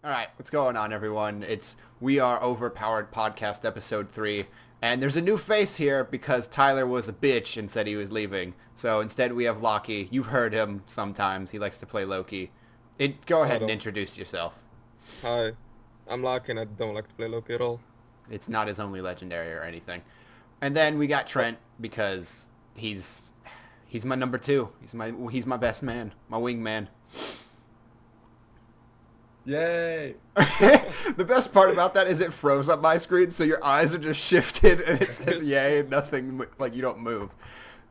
All right, what's going on, everyone? We are Overpowered podcast episode 3, and there's a new face here because Tyler was a bitch and said he was leaving. So instead, we have Loki. You've heard him sometimes. He likes to play Loki. Go I ahead and don't. introduce yourself. Hi, I'm Loki and I don't like to play Loki at all. It's not his only legendary or anything. And then we got Trent because he's my number two. He's my best man, my wingman. Yay! The best part about that is it froze up my screen, so your eyes are just shifted, and it says Yes. "yay" and nothing, like you don't move.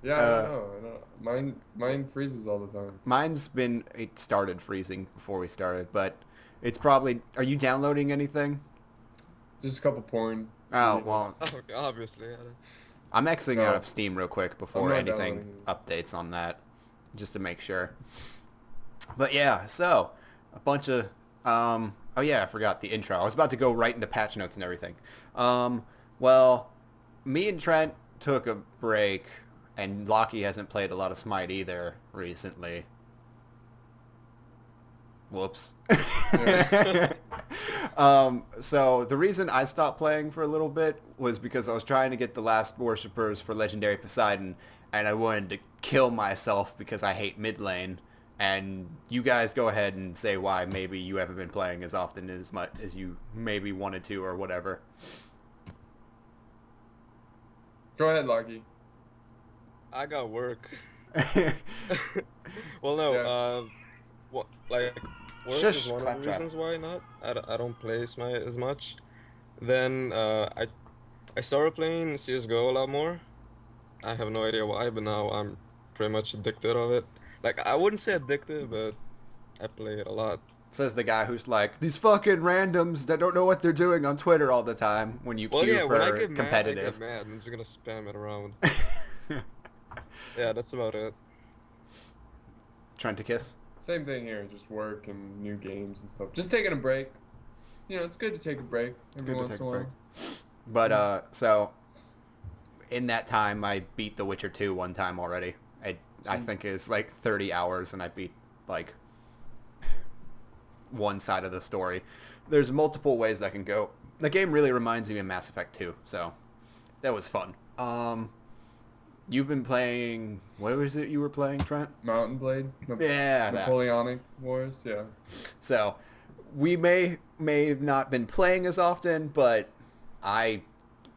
Yeah, Uh, I know. Mine freezes all the time. it started freezing before we started, but it's probably. Are you downloading anything? Just a couple porn Oh videos. well, Oh, okay, obviously. Yeah. I'm exiting out No, of Steam real quick I'm before not anything downloading it. updates on that, just to make sure. But yeah, so a bunch of oh yeah, I forgot the intro. I was about to go right into patch notes and everything. Well, me and Trent took a break, and Lockie hasn't played a lot of Smite either recently. Whoops. Yeah. So the reason I stopped playing for a little bit was because I was trying to get the last worshippers for Legendary Poseidon, and I wanted to kill myself because I hate mid lane. And you guys go ahead and say why maybe you haven't been playing as often as much as you maybe wanted to or whatever. Go ahead, Lucky. I got work. Well, no. Yeah. What like work is Shush, one of the claptrap. reasons why not. I don't play Smite as much. Then I started playing CS:GO a lot more. I have no idea why, but now I'm pretty much addicted of it. Like I wouldn't say addicted, but I play it a lot. Says the guy who's like, these fucking randoms that don't know what they're doing on Twitter all the time when you Well, queue yeah. When I for get mad, I competitive. get mad. I'm just gonna spam it around. Yeah, that's about it. Trying to kiss? Same thing here. Just work and new games and stuff. Just taking a break. You know, it's good to take a break every Good to once take in a a break. while. But so in that time, I beat The Witcher 2 one time already. I think is like 30 hours, and I beat like one side of the story. There's multiple ways that can go. The game really reminds me of Mass Effect 2, so that was fun. You've been playing. What was it you were playing, Trent? Mountain Blade, Yeah, that. Napoleonic Wars. Yeah. So we may have not been playing as often, but I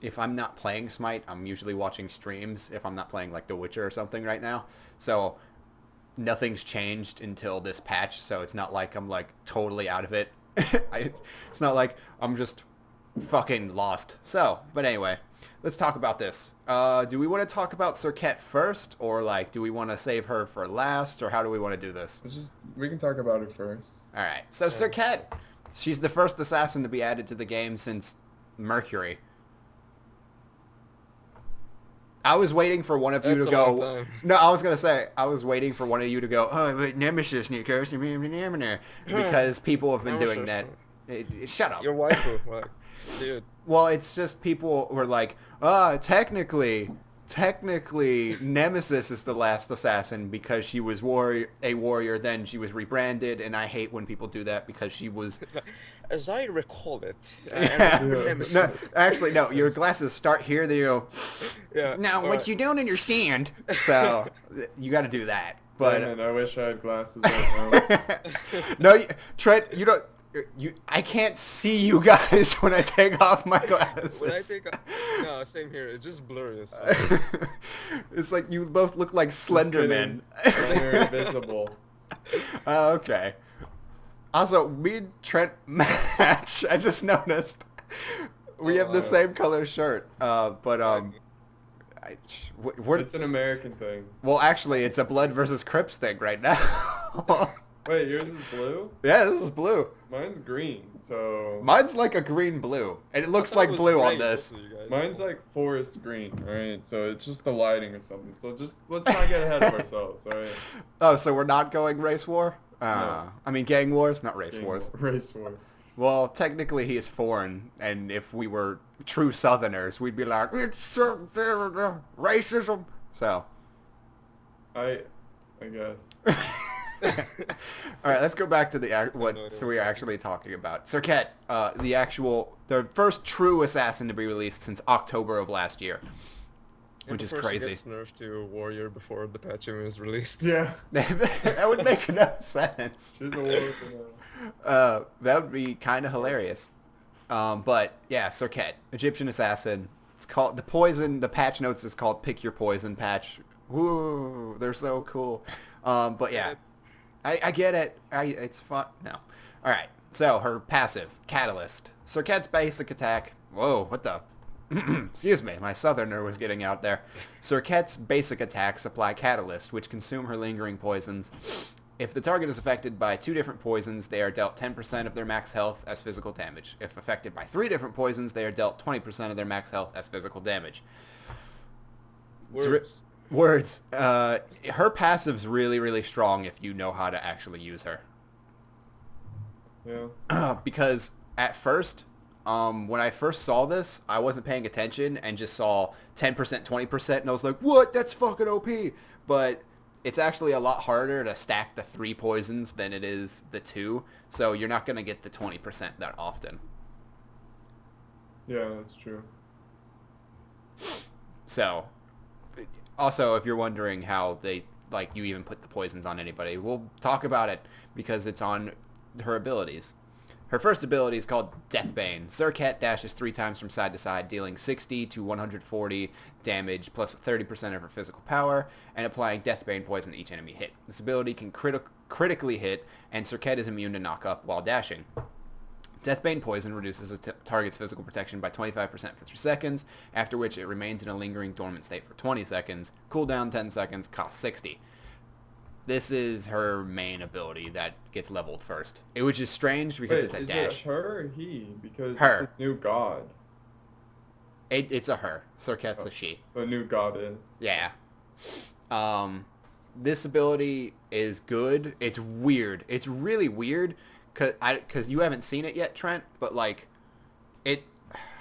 if I'm not playing Smite, I'm usually watching streams if I'm not playing like The Witcher or something right now. So nothing's changed until this patch, so it's not like I'm like totally out of it. It's not like I'm just fucking lost. So, but anyway, let's talk about this. Do we want to talk about Serket first, or like do we want to save her for last, or how do we want to do this? We can talk about it first. All right. So Yeah. Serket, she's the first assassin to be added to the game since Mercury. I was waiting for one of you That's to a long go. time. No, I was gonna say I was waiting for one of you to go. Oh, but Nemesis, because people have been I'm doing sure that. so. Shut up. Your waifu, like, dude. Well, it's just people were like, technically, Nemesis is the last assassin because she was a warrior. Then she was rebranded, and I hate when people do that because she was. As I recall it, Yeah. Nemesis. No, actually, no. Your glasses start here. They go. Yeah. Now, what alright. you don't understand. So you got to do that. But Damn it, I wish I had glasses right now. no, Trent, you don't. I can't see you guys when I take off my glasses. When I take a... No, same here. It's just blurry as fuck. It's like you both look like Just Slender kidding. Men. You're invisible. Oh, okay. Also, me and Trent match. I just noticed. We have the wow. same color shirt. But I, we're It's an American thing. well, actually, it's a Blood versus Crips thing right now. Wait, yours is blue? Yeah, this is blue. Mine's green, so... Mine's like a green blue, and it looks I thought it like was blue on gray, this. both of you guys. Mine's like forest green, alright? So it's just the lighting or something. So just, let's not get ahead of ourselves, alright? Oh, so we're not going race war? No. I mean gang wars, not race wars. Race war. Well, technically he is foreign, and if we were true Southerners, we'd be like, it's racism. So, I guess. All right, let's go back to the I have no idea so what's we are happening. actually talking about. Serket, the first true assassin to be released since October of last year, And which of is course, she crazy. gets nerfed to Warrior before the patch even is released. Yeah. That would make no sense. She's a war for now. That would be kind of hilarious. But yeah, Serket, Egyptian assassin. It's called the poison. The patch notes is called "Pick Your Poison" patch. Woo, they're so cool. But yeah, Yep. I get it. It's fun. No. All right. So her passive, Catalyst. Serket's basic attack. Whoa, what the? Excuse me, my southerner was getting out there. Serket's basic attacks apply Catalyst, which consume her lingering poisons. If the target is affected by 2 different poisons, they are dealt 10% of their max health as physical damage. If affected by 3 different poisons, they are dealt 20% of their max health as physical damage. Words. Words. Her passive's really, really strong if you know how to actually use her. Yeah. Because at first, when I first saw this, I wasn't paying attention and just saw 10%, 20%, and I was like, what? That's fucking OP. But it's actually a lot harder to stack the 3 poisons than it is the 2, so you're not going to get the 20% that often. Yeah, that's true. So, also, if you're wondering how they, like, you even put the poisons on anybody, we'll talk about it because it's on her abilities. Her first ability is called Deathbane. Serket dashes 3 times from side to side, dealing 60 to 140 damage plus 30% of her physical power, and applying Deathbane poison to each enemy hit. This ability can critically hit, and Serket is immune to knock up while dashing. Deathbane poison reduces a target's physical protection by 25% for 3 seconds, after which it remains in a lingering dormant state for 20 seconds. Cooldown 10 seconds, cost 60. This is her main ability that gets leveled first. It was just strange because Wait, it's a is dash. it her or he? Because Her. it's this new god. It's a her. Serket's Oh, a she. so new goddess. Yeah. This ability is good. It's weird. It's really weird because you haven't seen it yet, Trent. But like, I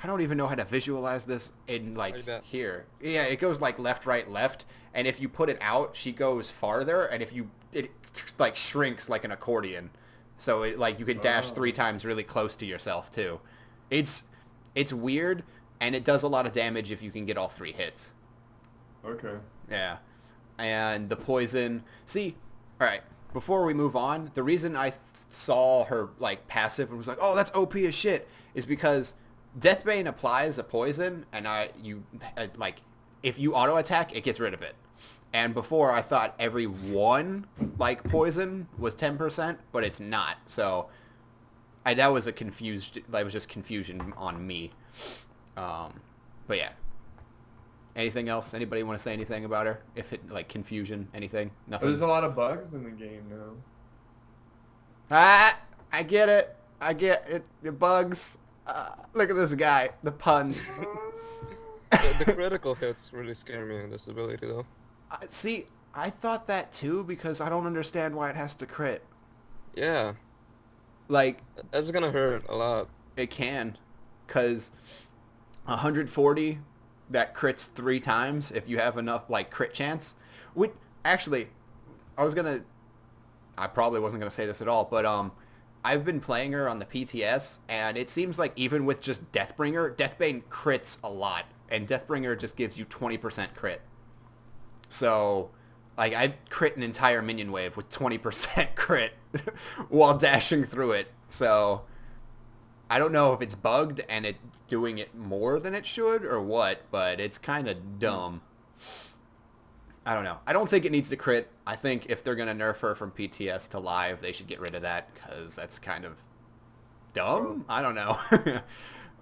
don't even know how to visualize this in Like that. here. Yeah, it goes like left, right, left, and if you put it out, she goes farther, and it like shrinks like an accordion. So it like you can dash 3 Oh. times really close to yourself too. It's weird, and it does a lot of damage if you can get all 3 hits. Okay. Yeah. And the poison. See, all right. Before we move on, the reason I saw her like passive and was like, "Oh, that's OP as shit," is because Deathbane applies a poison, and like if you auto attack, it gets rid of it. And before I thought every one like poison was 10%, but it's not. So that was just confusion on me. But yeah. Anything else? Anybody want to say anything about her? If it like confusion, anything? But Nothing. there's a lot of bugs in the game now. I get it. I get it. The bugs. Look at this guy. The puns. The critical hits really scare me in this ability, though. See, I thought that too because I don't understand why it has to crit. Yeah, Like, that's gonna hurt a lot. it can. Because 140 that crits 3 times if you have enough, like, crit chance. Which, actually, I probably wasn't going to say this at all, but, I've been playing her on the PTS, and it seems like even with just Deathbringer, Deathbane crits a lot, and Deathbringer just gives you 20% crit. So, like, I crit an entire minion wave with 20% crit while dashing through it. So, I don't know if it's bugged and it's doing it more than it should or what, but it's kind of dumb. I don't know. I don't think it needs to crit. I think if they're going to nerf her from PTS to live, they should get rid of that because that's kind of dumb. I don't know.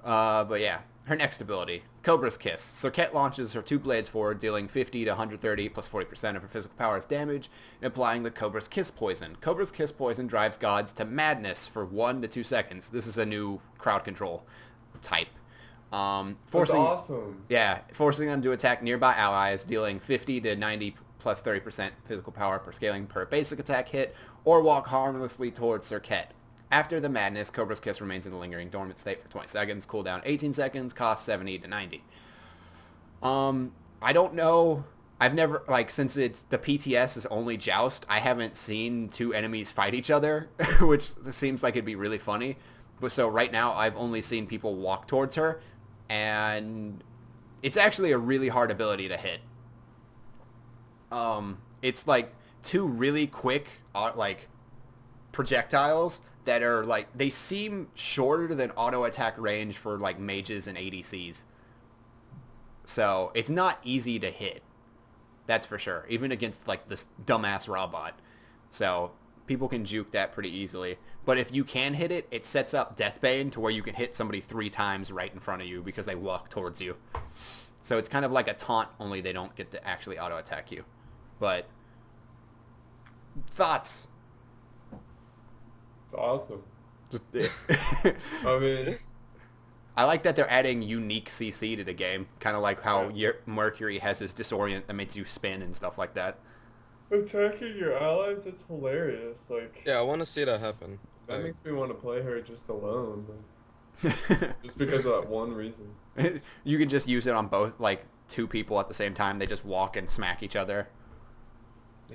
But yeah, her next ability, Cobra's Kiss. Serket launches her 2 blades forward, dealing 50 to 130 plus 40% of her physical power as damage, and applying the Cobra's Kiss poison. Cobra's Kiss poison drives gods to madness for 1 to 2 seconds. This is a new crowd control type. That's Forcing awesome. forcing them to attack nearby allies, dealing 50 to 90 plus 30% physical power per scaling per basic attack hit, or walk harmlessly towards Serket. After the madness, Cobra's Kiss remains in the lingering dormant state for 20 seconds, cooldown 18 seconds, cost 70 to 90. I don't know I've never, like, since it's the PTS is only Joust, I haven't seen two enemies fight each other, which seems like it'd be really funny. But so right now, I've only seen people walk towards her, and it's actually a really hard ability to hit. It's like two really quick, like, projectiles that are, like, they seem shorter than auto attack range for, like, mages and ADCs. So it's not easy to hit. That's for sure. Even against, like, this dumbass robot. So people can juke that pretty easily. But if you can hit it, it sets up Deathbane to where you can hit somebody 3 times right in front of you because they walk towards you. So it's kind of like a taunt, only they don't get to actually auto-attack you. But thoughts? It's awesome. Just I mean, I like that they're adding unique CC to the game, kind of like how Mercury has his disorient that makes you spin and stuff like that. attacking your allies, it's hilarious. Like, Yeah, I want to see that happen. that Like, makes me want to play her just alone. Just because of that one reason. You can just use it on both, like, 2 people at the same time. They just walk and smack each other.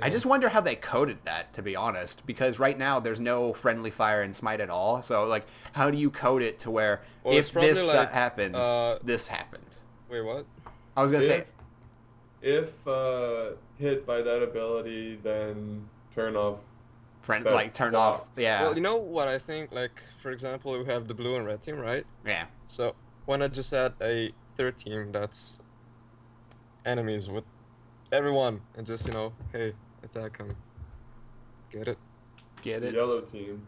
I just wonder how they coded that, to be honest, because right now there's no friendly fire in Smite at all. So, like, how do you code it to where Well, it's if probably this like, happens, this happens? Wait, what? I was gonna say, If hit by that ability, then turn off. friend, that like, turn block. off. Yeah, Well, you know what I think? Like, for example, we have the blue and red team, right? yeah. So when I just add a third team that's enemies with everyone and just, hey, attack them. Get it? Get The it? yellow team.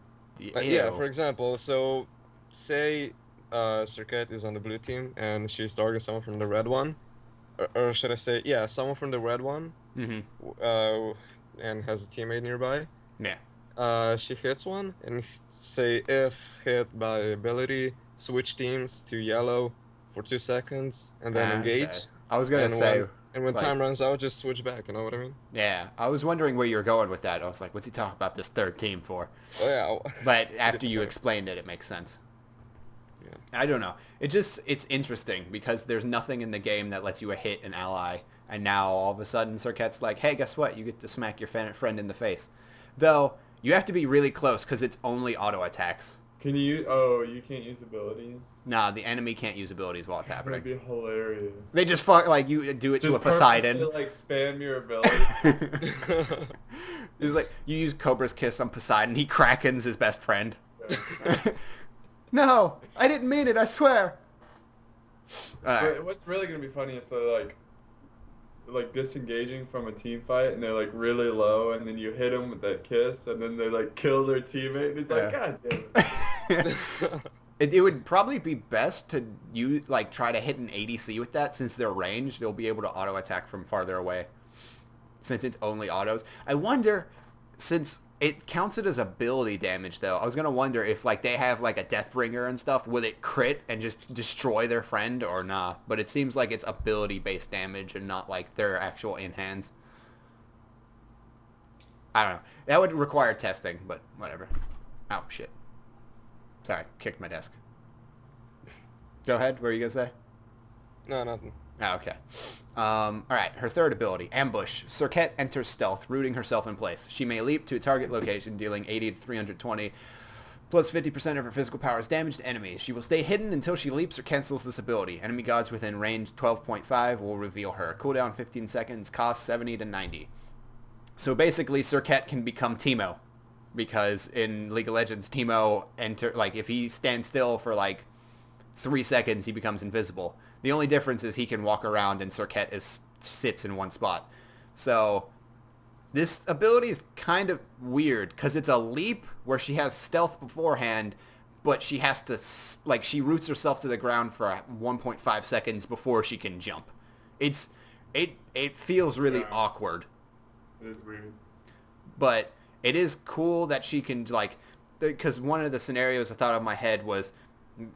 Like, yeah, for example, so say Circuit is on the blue team and she's targeting someone from the red one. Or should I say, yeah, someone from the red one and has a teammate nearby. Yeah. She hits one and say if hit by ability, switch teams to yellow for 2 seconds and then engage. Okay. I was gonna And say, when like- time runs out, just switch back. You know what I mean? yeah. I was wondering where you're going with that. I was like, what's he talking about this third team for? Oh yeah. But after Good you point. explained it, it makes sense. Yeah. I don't know. It's interesting because there's nothing in the game that lets you hit an ally, and now all of a sudden Circuit's like, hey, guess what? You get to smack your friend in the face. Though you have to be really close because it's only auto attacks. Can you? Oh, you can't use abilities. Nah, the enemy can't use abilities while it's That'd happening. be hilarious. They just like you do it to a Just Poseidon. purposely, like spam your abilities. It's like you use Cobra's Kiss on Poseidon. He Krakens his best friend. No, I didn't mean it. I swear. Alright. But what's really gonna be funny if they're like disengaging from a team fight and they're like really low and then you hit them with that kiss and then they like kill their teammate and it's like, God damn it. It would probably be best to try to hit an ADC with that since they're ranged. They'll be able to auto attack from farther away. Since it's only autos. I wonder, since it counts it as ability damage though, I was gonna wonder if they have like a Deathbringer and stuff, will it crit and just destroy their friend or nah? But it seems like it's ability based damage and not like their actual in hands. I don't know. That would require testing, but whatever. Oh shit. Sorry, kicked my desk. Go ahead. What were you gonna say? No, nothing. Oh, okay. Alright, her third ability, Ambush. Circuit enters stealth, rooting herself in place. She may leap to a target location, dealing 80 to 320, plus 50% of her physical powers damage to enemies. She will stay hidden until she leaps or cancels this ability. Enemy gods within range 12.5 will reveal her. Cooldown 15 seconds, cost 70 to 90. So basically, Circuit can become Teemo. Because in League of Legends, Teemo if he stands still for 3 seconds, he becomes invisible. The only difference is he can walk around and Circuit sits in one spot. So this ability is kind of weird because it's a leap where she has stealth beforehand, but she has to, she roots herself to the ground for 1.5 seconds before she can jump. It feels really awkward. It is weird. But it is cool that she can, because one of the scenarios I thought of in my head was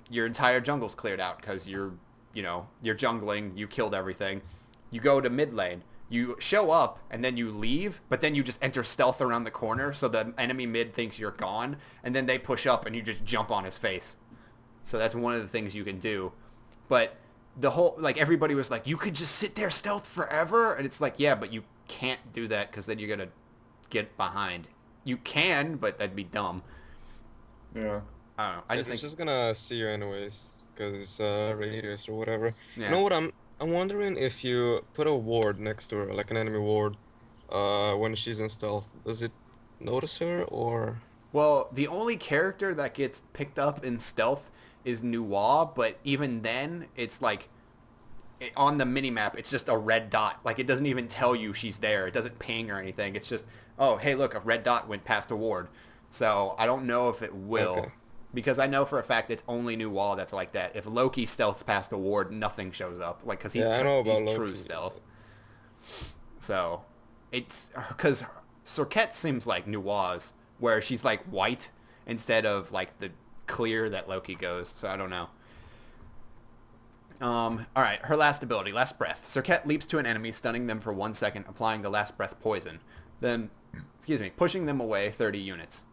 your entire jungle's cleared out because you're jungling, you killed everything. You go to mid lane, you show up, and then you leave, but then you just enter stealth around the corner so the enemy mid thinks you're gone, and then they push up and you just jump on his face. So that's one of the things you can do. But the whole, like, everybody was like, you could just sit there stealth forever, and it's like, yeah, but you can't do that because then you're gonna get behind. You can, but that'd be dumb. Yeah. I don't know. I just It's think, just gonna see you anyways, because it's radius or whatever. You yeah. know what? I'm wondering if you put a ward next to her, like an enemy ward, when she's in stealth, does it notice her or? Well, the only character that gets picked up in stealth is Nuwa, but even then, it's like on the minimap, it's just a red dot. Like, it doesn't even tell you she's there. It doesn't ping or anything. It's just, oh, hey, look, a red dot went past a ward. So I don't know if it will. Okay. Because I know for a fact it's only Nuwa that's like that. If Loki stealths past a ward, nothing shows up. Like, because Yeah, I know about he's true Loki. stealth. So it's because Sorket seems like Nuwa's, where she's like white instead of like the clear that Loki goes. So I don't know. All right, her last ability, Last Breath. Serket leaps to an enemy, stunning them for 1 second, applying the Last Breath poison. Then, pushing them away 30 units.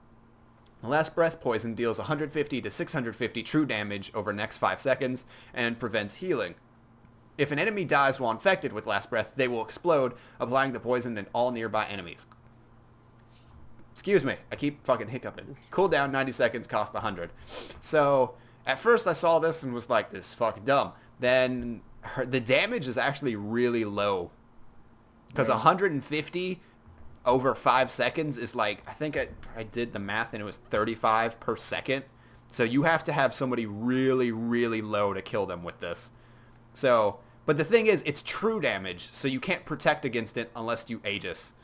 The Last Breath poison deals 150 to 650 true damage over the next 5 seconds and prevents healing. If an enemy dies while infected with Last Breath, they will explode, applying the poison to all nearby enemies. Excuse me, I keep fucking hiccuping. Cooldown 90 seconds, cost 100. So, at first I saw this and was like, this is fucking dumb. Then the damage is actually really low. Because 150 over 5 seconds is like, I think I did the math and it was 35 per second. So you have to have somebody really, really low to kill them with this. So, but the thing is, it's true damage, so you can't protect against it unless you Aegis.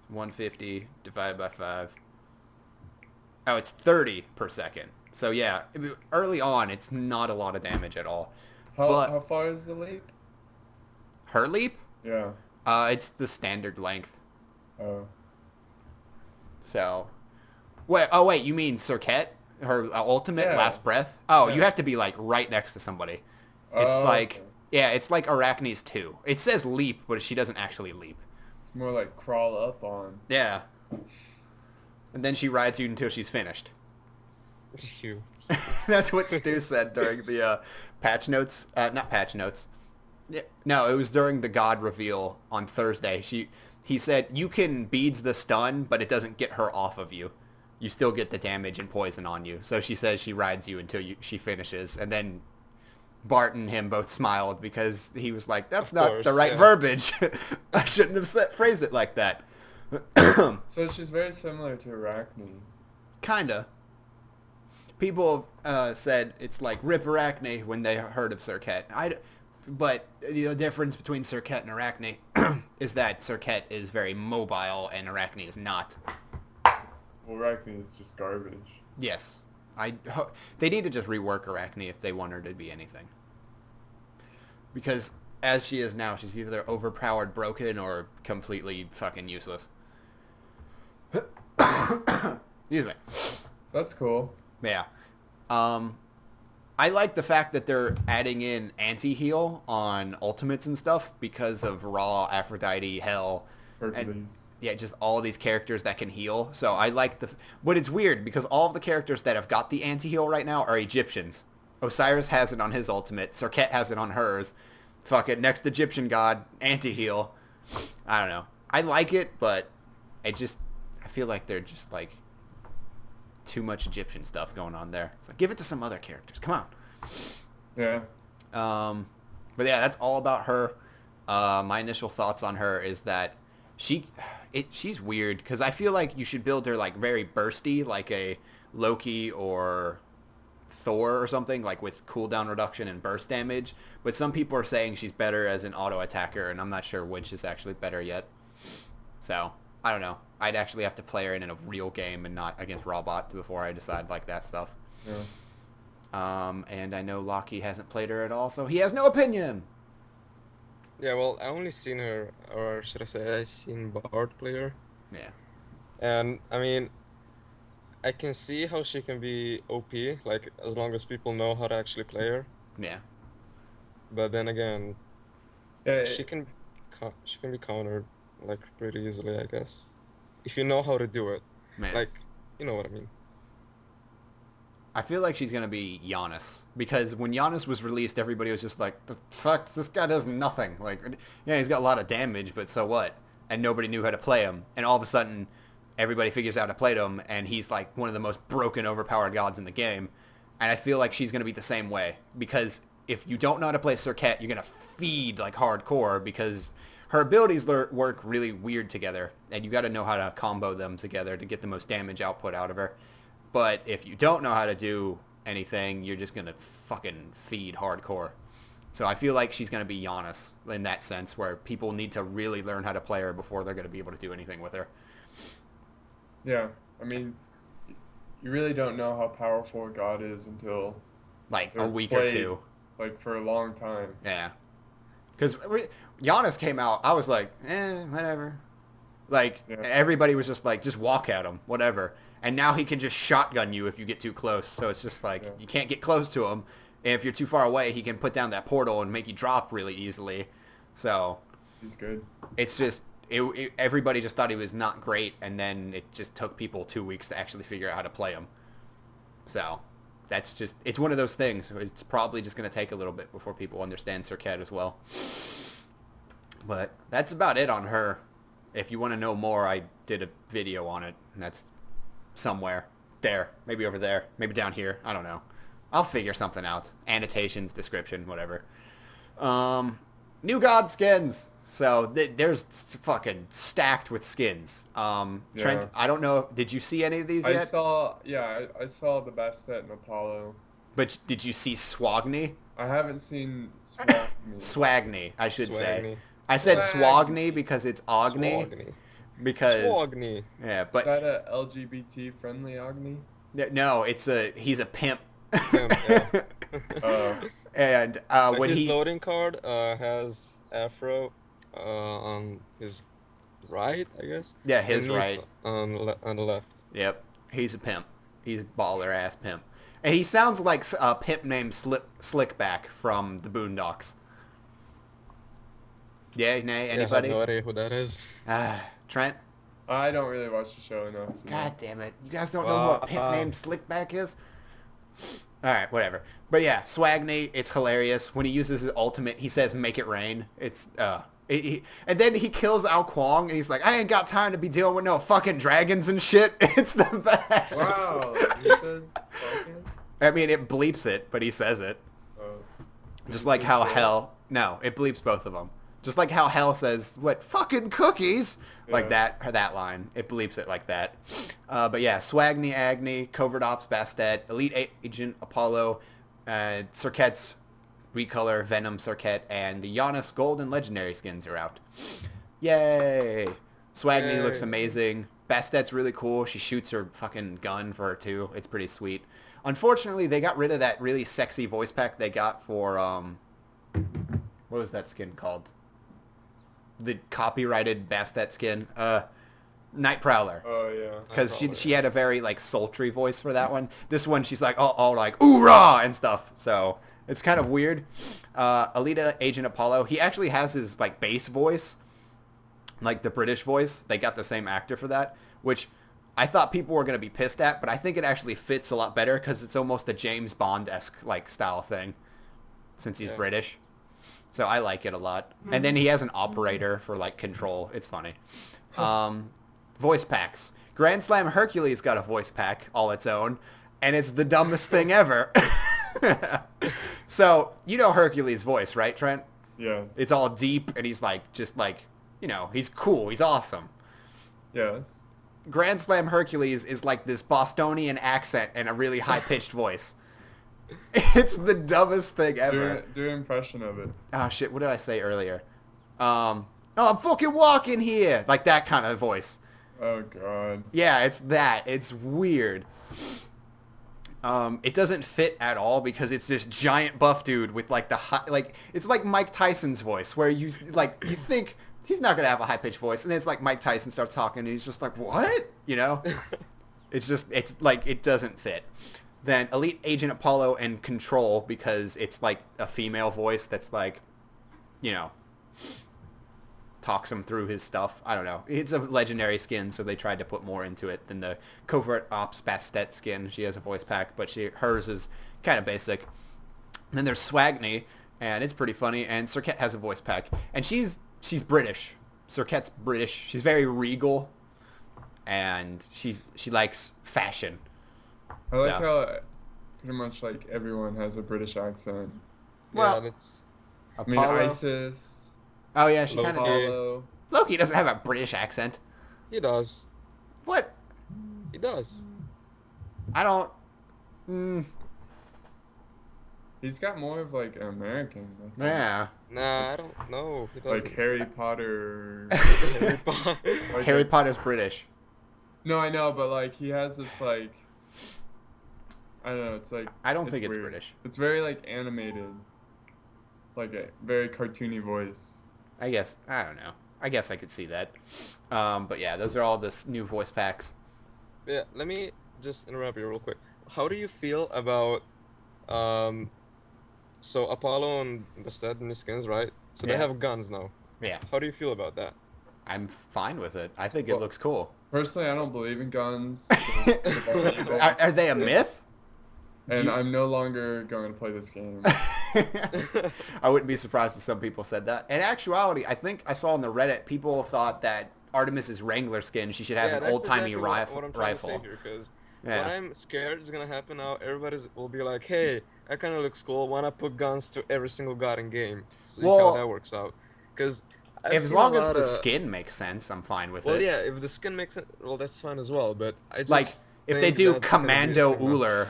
150 divided by 5. Oh, it's 30 per second. So yeah, early on, it's not a lot of damage at all. But How far is the leap? her leap, Yeah. it's the standard length. Oh. So, wait, you mean Serket? Her ultimate Yeah. Last Breath? Oh, you Yeah. have to be like right next to somebody. It's Oh, like, okay. yeah, it's like Arachne's 2. It says leap, but she doesn't actually leap. It's more like crawl up on. Yeah. And then she rides you until she's finished. You. That's what Stu said during the patch notes. Not patch notes. Yeah, no, it was during the God reveal on Thursday. He said you can beads the stun, but it doesn't get her off of you. You still get the damage and poison on you. So she says she rides you until she finishes, and then Bart and him both smiled because he was like, "That's Of not course, the right yeah. verbiage. I shouldn't have phrased it like that." So she's very similar to Arachne. Kinda. People have said it's like Rip Arachne when they heard of Serket. But the difference between Serket and Arachne is that Serket is very mobile and Arachne is not. Well, Arachne is just garbage. Yes. They need to just rework Arachne if they want her to be anything. Because as she is now, she's either overpowered, broken, or completely fucking useless. Excuse me. That's cool. Yeah. I like the fact that they're adding in anti-heal on ultimates and stuff because of Raw, Aphrodite, Hell, Hercules. and yeah, just all these characters that can heal. So I like but it's weird because all of the characters that have got the anti-heal right now are Egyptians. Osiris has it on his ultimate. Serket has it on hers. Fuck it, next Egyptian god, anti-heal. I don't know. I like it, but I feel like they're just like too much Egyptian stuff going on there. It's like, give it to some other characters. Come on. Yeah. But yeah, that's all about her. My initial thoughts on her is that she's weird because I feel like you should build her like very bursty, like a Loki or Thor or something, like with cooldown reduction and burst damage. But some people are saying she's better as an auto attacker, and I'm not sure which is actually better yet. So I don't know. I'd actually have to play her in a real game and not against Robot before I decide like that stuff. Yeah. And I know Loki hasn't played her at all, so he has no opinion. Yeah, well, I only seen her, or should I say, I seen Bard play her. Yeah. And I mean, I can see how she can be OP, like as long as people know how to actually play her. Yeah. But then again, Yeah. she can be countered like pretty easily, I guess, if you know how to do it. Man. Like, you know what I mean. I feel like she's going to be Giannis. Because when Giannis was released, everybody was just like, the fuck, this guy does nothing. Like, yeah, he's got a lot of damage, but so what? And nobody knew how to play him. And all of a sudden, everybody figures out how to play him, and he's like one of the most broken, overpowered gods in the game. And I feel like she's going to be the same way. Because if you don't know how to play Circuit, you're going to feed like hardcore because her abilities work really weird together. And you got to know how to combo them together to get the most damage output out of her. But if you don't know how to do anything, you're just going to fucking feed hardcore. So I feel like she's going to be Giannis in that sense, where people need to really learn how to play her before they're going to be able to do anything with her. Yeah, I mean, you really don't know how powerful a god is until Like they're a week or played, two. like for a long time. Yeah. Because Giannis came out, I was like, whatever. Like, Yeah. everybody was just like, just walk at him, whatever. And now he can just shotgun you if you get too close. So it's just like, Yeah. you can't get close to him. And if you're too far away, he can put down that portal and make you drop really easily. So He's good. it's just, everybody just thought he was not great. And then it just took people 2 weeks to actually figure out how to play him. So that's just, it's one of those things. It's probably just going to take a little bit before people understand Circuit as well. But that's about it on her. If you want to know more, I did a video on it, and that's somewhere. There. Maybe over there. Maybe down here. I don't know. I'll figure something out. Annotations, description, whatever. New God skins. So there's fucking stacked with skins. Trent, Yeah. I don't know. Did you see any of these I yet? saw the Bastet and Apollo. But did you see Swagni? I haven't seen Swagni. Swagni, I should say. Swagni. I said Swagni. Swagni because it's Ogni. Swagni. Because Swagni. yeah, Is but that a LGBT friendly Agni? no, he's a pimp. Pimp, yeah. And Like when his he loading card has Afro on his right, I guess. yeah, his And Neef right. on the left. Yep, he's a pimp. He's a baller ass pimp, and he sounds like a pimp named Slickback from the Boondocks. Yeah, nay, Yeah, I have anybody? no idea who that is. Trent? I don't really watch the show enough. God damn it. You guys don't know who a pimp named Slickback is? Alright, whatever. But yeah, Swagni, it's hilarious. When he uses his ultimate, he says, make it rain. It's, and then he kills Ao Kwong, and he's like, I ain't got time to be dealing with no fucking dragons and shit. It's the best. Wow, he says fucking? I mean, it bleeps it, but he says it. Oh. Just like how Yeah. Hell... No, it bleeps both of them. Just like how Hell says, what, fucking cookies? Like that line. It bleeps it like that. But yeah, Swagni, Agni, Covert Ops, Bastet, Elite Agent, Apollo, Circuit's Recolor, Venom, Circuit, and the Giannis Gold and Legendary skins are out. Yay! Swagni Yay. looks amazing. Bastet's really cool. She shoots her fucking gun for her too. It's pretty sweet. Unfortunately, they got rid of that really sexy voice pack they got for, what was that skin called? The copyrighted Bastet skin. Night Prowler. Oh yeah. Because Nightcrawler, she had a very like sultry voice for that one. This one she's like all like oorah and stuff. So it's kind of weird. Alita Agent Apollo, he actually has his like bass voice, like the British voice. They got the same actor for that, which I thought people were gonna be pissed at, but I think it actually fits a lot better because it's almost a James Bond-esque like style thing, since he's Yeah. British. So I like it a lot. And then he has an operator for like control. It's funny. Voice packs. Grand Slam Hercules got a voice pack all its own, and it's the dumbest thing ever. So, you know Hercules' voice, right, Trent? Yes. It's all deep, and he's like, just like, you know, he's cool, he's awesome. Yes. Grand Slam Hercules is like this Bostonian accent and a really high-pitched voice. It's the dumbest thing ever. Do an impression of it. Oh shit, what did I say earlier? Oh, I'm fucking walking here. Like that kind of voice. Oh god. Yeah, it's that. It's weird. It doesn't fit at all because it's this giant buff dude with like the high, like it's like Mike Tyson's voice where you like you think he's not gonna have a high pitched voice, and then it's like Mike Tyson starts talking and he's just like, what? You know? It's like it doesn't fit. Then Elite Agent Apollo and Control because it's like a female voice that's like, you know, talks him through his stuff. I don't know. It's a legendary skin, so they tried to put more into it than the Covert Ops Bastet skin. She has a voice pack, but hers is kind of basic. And then there's Swagny, and it's pretty funny. And Serket has a voice pack, and she's British. Serket's British. She's very regal, and she likes fashion. I like how pretty much like everyone has a British accent. Well, yeah, that's I mean, Apollo. ISIS, Oh yeah, she kind of does. Apollo. Loki doesn't have a British accent. he does. What? He does. I don't. Mm, He's got more of like an American. I think. yeah. Nah, I don't know. He doesn't. Like Harry Potter. Harry Potter. Like Harry Potter's British. No, I know, but like he has this like. I don't know. It's like. I don't think it's weird. British. It's very like animated. Like a very cartoony voice. I guess. I don't know. I guess I could see that. But yeah, those are all the new voice packs. Yeah, let me just interrupt you real quick. How do you feel about so Apollo and Bastet new skins, right? So they Yeah. have guns now. Yeah. How do you feel about that? I'm fine with it. I think it Well- looks cool. Personally, I don't believe in guns. Are they a myth? And you- I'm no longer going to play this game. I wouldn't be surprised if some people said that. In actuality, I think I saw on the Reddit people thought that Artemis's Wrangler skin, she should have an that's old-timey exactly what I'm trying to say rifle. here, because Yeah. what I'm scared is gonna happen now, will be like, hey, that kind of looks cool. Why not put guns to every single god in game? See Well, how that works out. Because As long as the skin makes sense, I'm fine with Well, it. yeah, if the skin makes it, well, that's fine as well. But I just Like, if they think do that's gonna be a Commando thing now. Uller,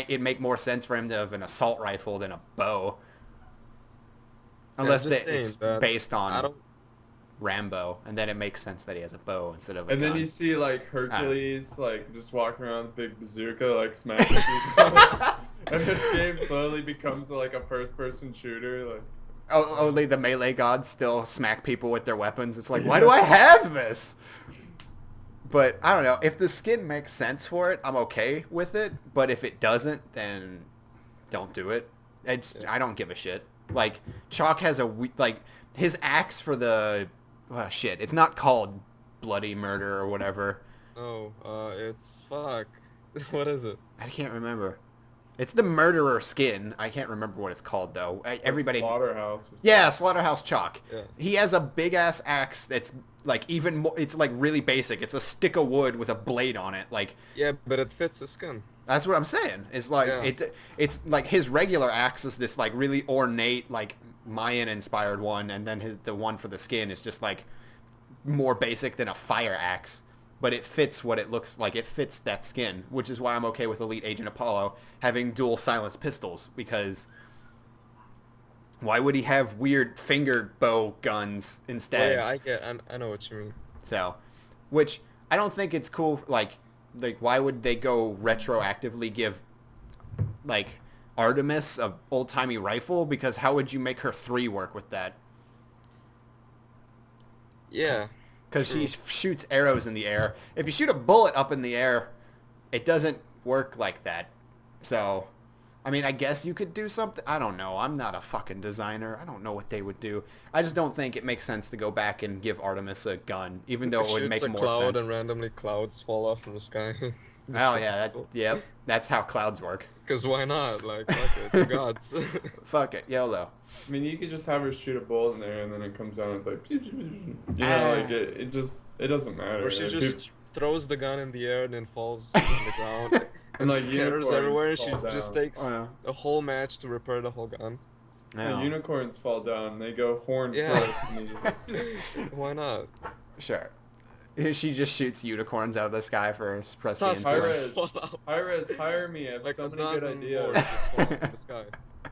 it'd make more sense for him to have an assault rifle than a bow. Unless just it's saying that based I on don't. Rambo, and then it makes sense that he has a bow instead of a And gun. then you see like Hercules like just walking around with a big bazooka like smashing people. And this game slowly becomes like a first person shooter. Like Only the melee gods still smack people with their weapons. It's like, why do I have this? But I don't know. If the skin makes sense for it, I'm okay with it. But if it doesn't, then don't do it. I don't give a shit. Like, Chalk has his axe for the... shit. It's not called Bloody Murder or whatever. No, it's fuck. What is it? I can't remember. It's the Murderer skin. I can't remember what it's called, though. Everybody... Slaughterhouse. Or something. Yeah, Slaughterhouse Chalk. Yeah. He has a big-ass axe that's, like, even more... It's, like, really basic. It's a stick of wood with a blade on it. Like, Yeah, but it fits the skin. that's what I'm saying. It's, like, Yeah. it's like, his regular axe is this, like, really ornate, like, Mayan-inspired one, and then the one for the skin is just, like, more basic than a fire axe. But it fits what it looks like. It fits that skin, which is why I'm okay with Elite Agent Apollo having dual silenced pistols, because why would he have weird fingered bow guns Oh, instead? yeah, I know what you mean. So, which I don't think it's cool. Like why would they go retroactively give like Artemis a old timey rifle? Because how would you make her 3 work with that? Yeah. Because she True. shoots arrows in the air. If you shoot a bullet up in the air, it doesn't work like that. So, I mean, I guess you could do something. I don't know. I'm not a fucking designer. I don't know what they would do. I just don't think it makes sense to go back and give Artemis a gun, even though it would make Shoots a more cloud sense. and randomly clouds fall off from the sky. Oh yeah, yep. That's how clouds work. Because why not? Like, fuck it, the gods. Fuck it, YOLO. I mean, you could just have her shoot a bullet in there, and then it comes down. And it's like, you know, like it doesn't matter. Or she Like, just throws the gun in the air and then falls on the ground. And, like, scatters unicorns everywhere, and she fall just down. takes Oh, yeah. a whole match to repair the whole gun. when unicorns fall down, they go horn Yeah. first, and they just Why not? Sure. She just shoots unicorns out of the sky first. Press the Tusks insert. Iris. fall out. Iris, hire me. I have Like so a many good dozen more ideas. just fall out of the sky.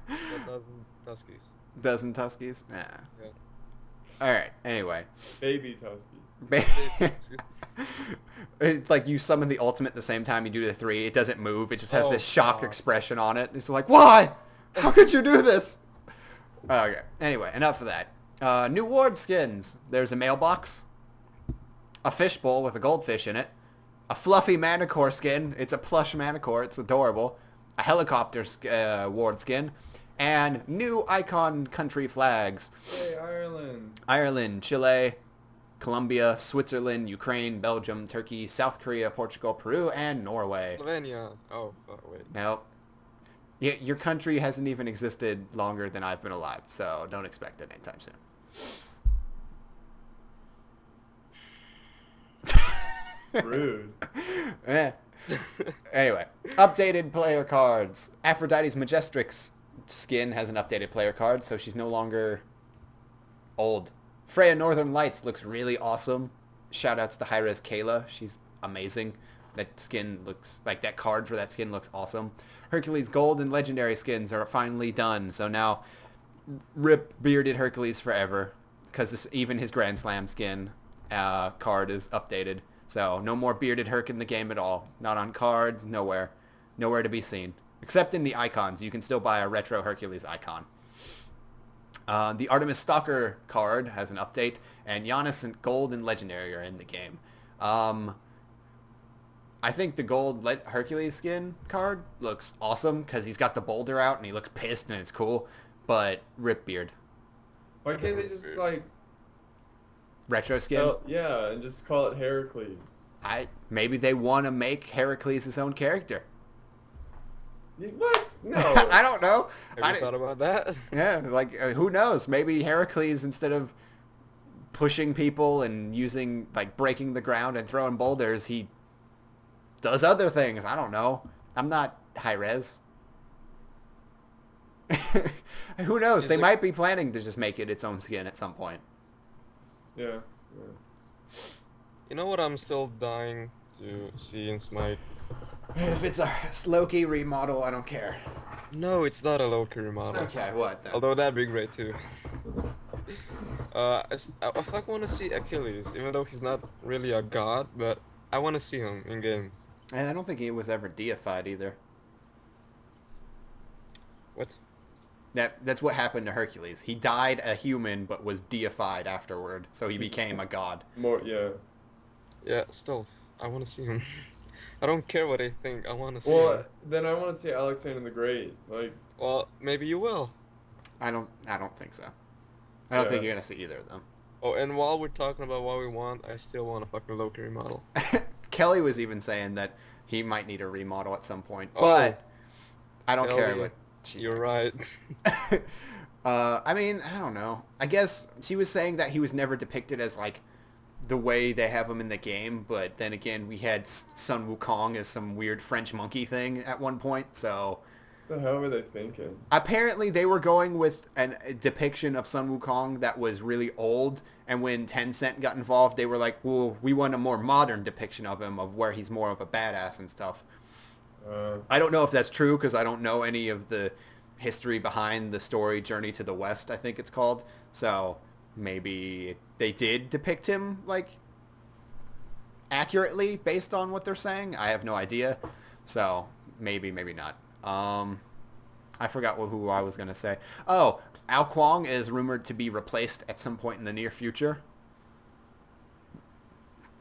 A dozen Tuskies. Dozen Tuskies? Nah. Yeah. Alright, anyway. Baby Tusky. It's like you summon the ultimate at the same time you do the 3. It doesn't move. It just has Oh, this shocked God. expression on it. It's like, why? How could you do this? Okay. Anyway, enough of that. New ward skins. There's a mailbox, a fishbowl with a goldfish in it, a fluffy Manicore skin. It's a plush Manicore. It's adorable. A helicopter ward skin, and new icon country flags. Hey, Ireland. Ireland, Chile, Colombia, Switzerland, Ukraine, Belgium, Turkey, South Korea, Portugal, Peru, and Norway. Slovenia. Oh, wait. Now, your country hasn't even existed longer than I've been alive, so don't expect it anytime soon. Rude. Anyway, updated player cards. Aphrodite's Majestrix skin has an updated player card, so she's no longer old. Freya Northern Lights looks really awesome. Shoutouts to Hi-Res Kayla. She's amazing. That skin looks like that card for that skin looks awesome. Hercules Gold and Legendary skins are finally done, so now rip bearded Hercules forever, because even his Grand Slam skin card is updated. So no more bearded Herc in the game at all. Not on cards, nowhere. Nowhere to be seen. Except in the icons. You can still buy a retro Hercules icon. The Artemis Stalker card has an update, and Giannis and Gold and Legendary are in the game. I think the Gold Hercules skin card looks awesome because he's got the boulder out and he looks pissed and it's cool, but rip beard. Why can't they just like Retro skin? yeah, and just call it Heracles? Maybe they want to make Heracles his own character. What? No. I don't know. Have you thought about that? Yeah, like who knows? Maybe Heracles, instead of pushing people and using like breaking the ground and throwing boulders, he does other things. I don't know. I'm not high res. Who knows? They might be planning to just make it its own skin at some point. Yeah. You know what I'm still dying to see in Smite? If it's a Loki remodel, I don't care. No, it's not a Loki remodel. Okay, what then? Although that'd be great too. I want to see Achilles, even though he's not really a god, but I want to see him in game. And I don't think he was ever deified either. What? That's what happened to Hercules. He died a human, but was deified afterward, so he became a god. Yeah. Yeah, still, I want to see him. I don't care what they think. I want to see Well, him. then I want to see Alexander the Great. Like. Well, maybe you will. I don't think so. I don't think you're gonna see either of them. Oh, and while we're talking about what we want, I still want a fucking Loki remodel. Kelly was even saying that he might need a remodel at some point, Oh, but I don't Kelly, care what she You're thinks. right. I mean, I don't know. I guess she was saying that he was never depicted as like the way they have him in the game, but then again, we had Sun Wukong as some weird French monkey thing at one point, so... What the hell were they thinking? Apparently, they were going with a depiction of Sun Wukong that was really old, and when Tencent got involved, they were like, well, we want a more modern depiction of him, of where he's more of a badass and stuff. I don't know if that's true, because I don't know any of the history behind the story Journey to the West, I think it's called, so... Maybe they did depict him, like, accurately based on what they're saying. I have no idea. So, maybe not. I forgot who I was going to say. Oh, Ao Kuang is rumored to be replaced at some point in the near future.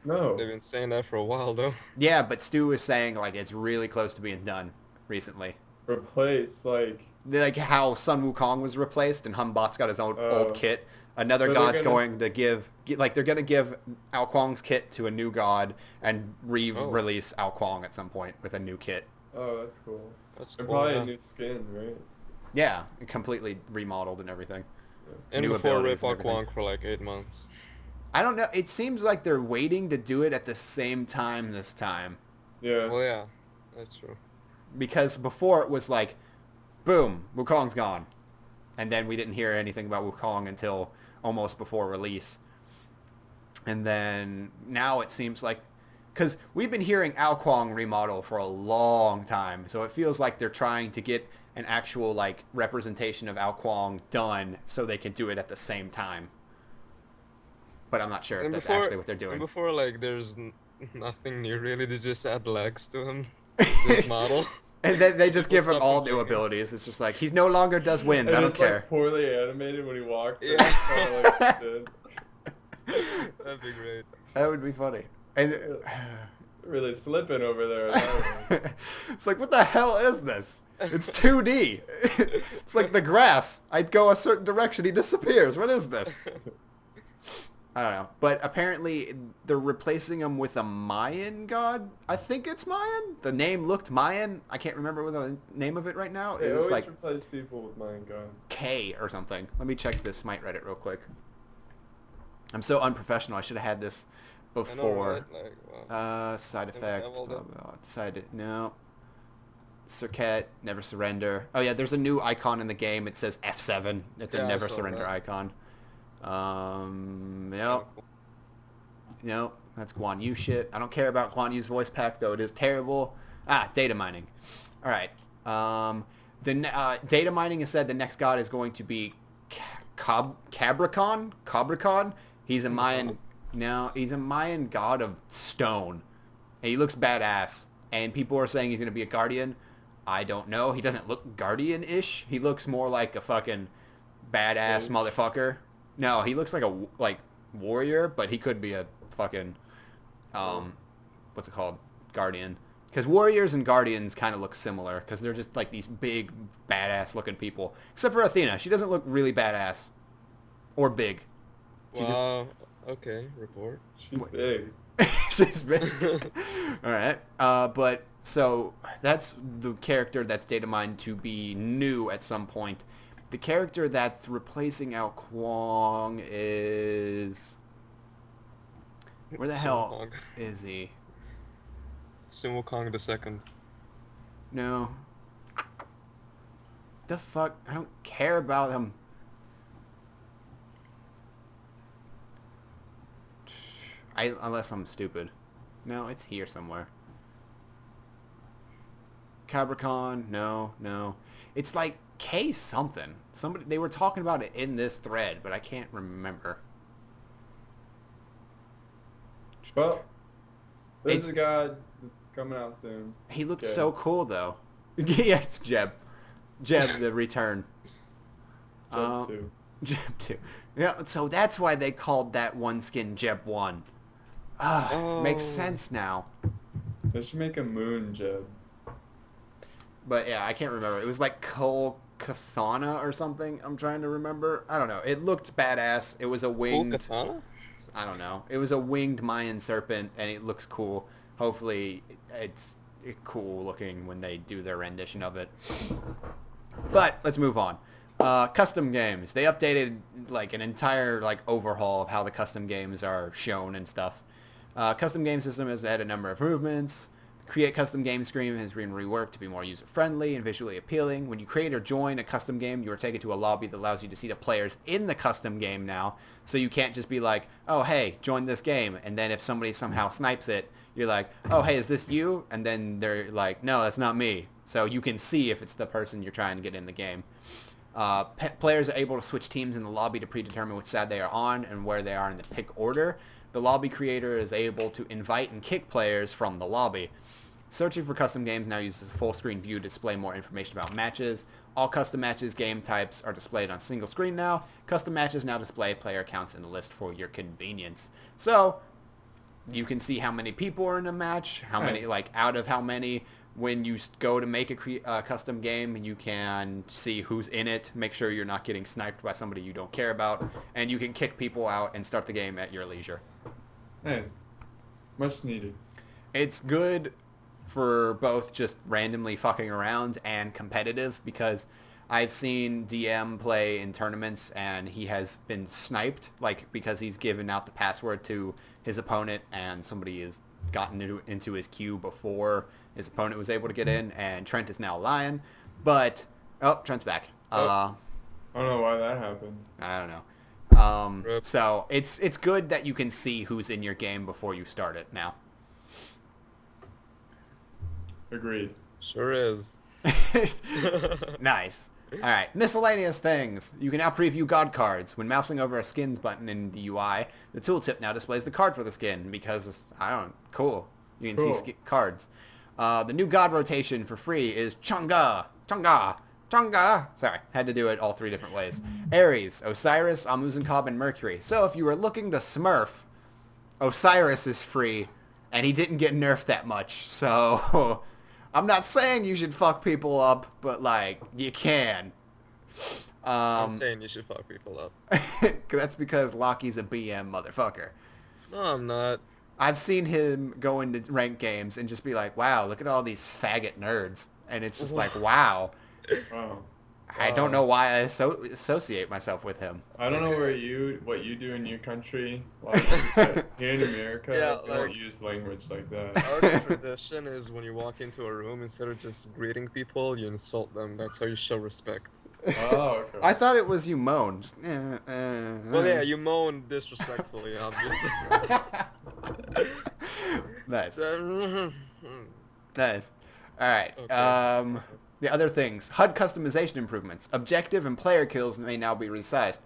No. They've been saying that for a while, though. Yeah, but Stu is saying, like, it's really close to being done recently. Replace, like... Like how Sun Wukong was replaced and Humbot's got his own old kit. Another so god's going to give they're going to give Ao Kuang's kit to a new god and re-release Ao Kuang at some point with a new kit. Oh, that's cool. That's And cool. probably Yeah. a new skin, right? Yeah, completely remodeled and everything. And new before abilities Rip and everything. Kwong for like 8 months. I don't know. It seems like they're waiting to do it at the same time this time. Yeah. Well, yeah, that's true. Because before it was like, boom, Wukong's gone. And then we didn't hear anything about Wukong until almost before release. And then now it seems like... Because we've been hearing Ao Kuang remodel for a long time. So it feels like they're trying to get an actual like representation of Ao Kuang done so they can do it at the same time. But I'm not sure if And that's before- actually what they're doing. And before, like, there's nothing new really. They just add legs to him. This model. And then they just give him Stop all new complaining. abilities. It's just like, he no longer does wind. And I don't it's care. like poorly animated when he walks. Yeah. It's kinda like stood. That'd be great. That would be funny. And Really slipping over there. it's like, what the hell is this? It's 2D. It's like the grass. I'd go a certain direction, he disappears. What is this? I don't know. But apparently they're replacing him with a Mayan god. I think it's Mayan. The name looked Mayan. I can't remember what the name of it right now. They It was always like replace people with mine guns. K or something. Let me check this Smite Reddit real quick. I'm so unprofessional. I should have had this I know, before. right? Like, wow. Side Never effect. leveled Blah, it. blah. Decided no. Circuit, never surrender. Oh yeah, there's a new icon in the game. It says F7. It's a Yeah, I never saw surrender that. icon. It's Yep. kinda cool. No, that's Guan Yu shit. I don't care about Guan Yu's voice pack, though. It is terrible. Data mining. All right. Data mining has said the next god is going to be Cabricon. Cabricon. He's a Mayan. No, he's a Mayan god of stone. And he looks badass. And people are saying he's going to be a guardian. I don't know. He doesn't look guardian-ish. He looks more like a fucking badass motherfucker. No, he looks like a warrior, but he could be a fucking what's it called? Guardian. Because warriors and guardians kind of look similar because they're just like these big badass looking people. Except for Athena, she doesn't look really badass or big. She Wow. Okay. Report. She's big. she's big. All right. But so that's the character that's data mined to be new at some point. The character that's replacing Ao Kuang is... Where the hell Kong. is he? Sumo Kong the second. No. The fuck? I don't care about him. Unless I'm stupid. No, it's here somewhere. Cabricon, no. It's like K something. They were talking about it in this thread, but I can't remember. Well, there's It's- a god that's coming out soon. He looked Okay. so cool though. Yeah, it's Jeb. Jeb the return. Jump two. Jeb 2. Yeah, so that's why they called that one skin Jeb 1. Makes Oh. sense now. They should make a moon Jeb. But yeah, I can't remember. It was like Kol Kathana or something. I'm trying to remember. I don't know. It looked badass. It was a Cool winged... katana? I don't know. It was a winged Mayan serpent, and it looks cool. Hopefully, it's cool looking when they do their rendition of it. But let's move on. Custom games. They updated like an entire overhaul of how the custom games are shown and stuff. Custom game system has had a number of improvements. Create custom game screen has been reworked to be more user-friendly and visually appealing. When you create or join a custom game, you are taken to a lobby that allows you to see the players in the custom game now. So you can't just be like, oh, hey, join this game. And then if somebody somehow snipes it, you're like, oh, hey, is this you? And then they're like, no, that's not me. So you can see if it's the person you're trying to get in the game. Players are able to switch teams in the lobby to predetermine which side they are on and where they are in the pick order. The lobby creator is able to invite and kick players from the lobby. Searching for custom games now uses a full screen view to display more information about matches. All custom matches game types are displayed on single screen now. Custom matches now display player counts in the list for your convenience. So you can see how many people are in a match, how many, out of how many. When you go to make a custom game, you can see who's in it, make sure you're not getting sniped by somebody you don't care about, and you can kick people out and start the game at your leisure. Nice. Much needed. It's good for both just randomly fucking around and competitive because I've seen DM play in tournaments and he has been sniped because he's given out the password to his opponent and somebody has gotten into his queue before his opponent was able to get in, and Trent is now lying. But Trent's back. I don't know why that happened. I don't know. Rip. So it's good that you can see who's in your game before you start it now. Agreed. Sure is. Nice. All right, miscellaneous things. You can now preview god cards. When mousing over a skins button in the UI, the tooltip now displays the card for the skin because, cool. You can see cards. The new god rotation for free is Chang'e. Sorry, had to do it all 3 different ways. Aries, Osiris, Amuzen-Cobb, and Mercury. So if you were looking to smurf, Osiris is free, and he didn't get nerfed that much. So I'm not saying you should fuck people up, but you can. I'm Um, saying you should fuck people up. that's because Lockie's a BM motherfucker. No, I'm not. I've seen him go into ranked games and just be like, wow, look at all these faggot nerds. And it's just like, wow. Wow. I don't know Wow. why I associate myself with him. I don't know Like, what you do in your country, Lockie, but here in yeah, America, we don't like use language like that. our tradition is when you walk into a room, instead of just greeting people, you insult them. That's how you show respect. Oh, okay. I thought it was you moan. Just, Well, yeah, you moan disrespectfully, obviously. Nice. So, Nice. All right. okay. The other things. HUD customization improvements. Objective and player kills may now be resized.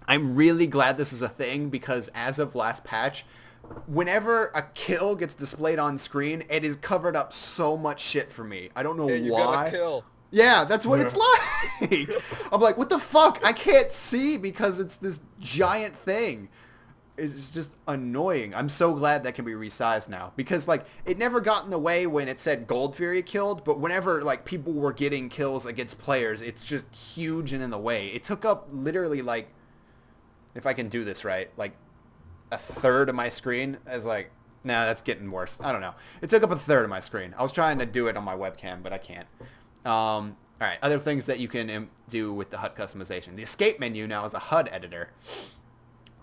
I'm really glad this is a thing because as of last patch, whenever a kill gets displayed on screen, it is covered up so much shit for me. I don't know Hey, you why. got a kill. Yeah, that's what it's like. I'm like, what the fuck? I can't see because it's this giant thing. It's just annoying. I'm so glad that can be resized now because like it never got in the way when it said Gold Fury killed, but whenever like people were getting kills against players, it's just huge and in the way. It took up literally like, if I can do this right, like a third of my screen. As like, nah, that's getting worse. I don't know. It took up a third of my screen. I was trying to do it on my webcam, but I can't. All right, other things that you can do with the HUD customization. The escape menu now is a HUD editor.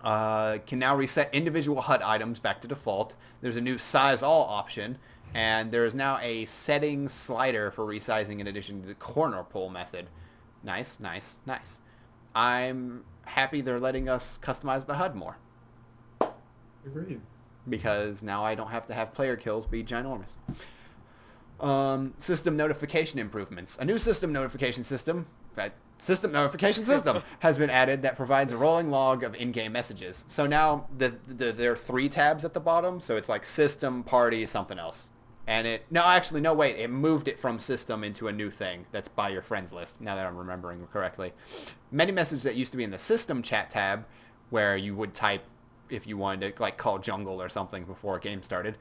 Can now reset individual HUD items back to default. There's a new size all option, and there is now a settings slider for resizing in addition to the corner pull method. Nice, nice, nice. I'm happy they're letting us customize the HUD more Agreed. because now I don't have to have player kills be ginormous. System notification improvements. A new system notification system has been added that provides a rolling log of in-game messages. So now there are 3 tabs at the bottom, so it's like system, party, something else. And it moved it from system into a new thing that's by your friends list, now that I'm remembering correctly. Many messages that used to be in the system chat tab, where you would type if you wanted to like call jungle or something before a game started,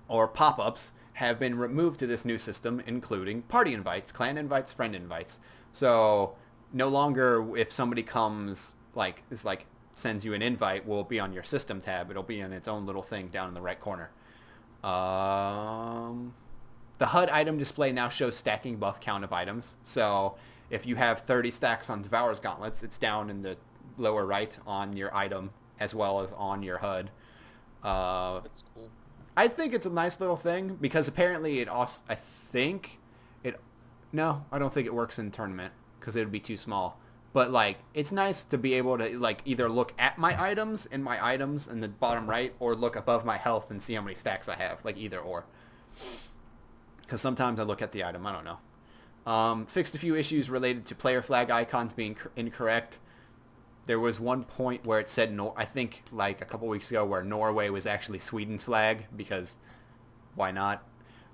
or pop-ups, have been removed to this new system, including party invites, clan invites, friend invites. So no longer if somebody comes sends you an invite will be on your system tab. It'll be in its own little thing down in the right corner. The HUD item display now shows stacking buff count of items. So if you have 30 stacks on Devourer's Gauntlets, it's down in the lower right on your item as well as on your HUD. That's cool. I think it's a nice little thing because apparently I don't think it works in tournament because it would be too small. But like, it's nice to be able to like either look at my items in the bottom right or look above my health and see how many stacks I have, like either or. Because sometimes I look at the item, I don't know. Fixed a few issues related to player flag icons being incorrect. There was one point where it said, I think like a couple weeks ago, where Norway was actually Sweden's flag because why not?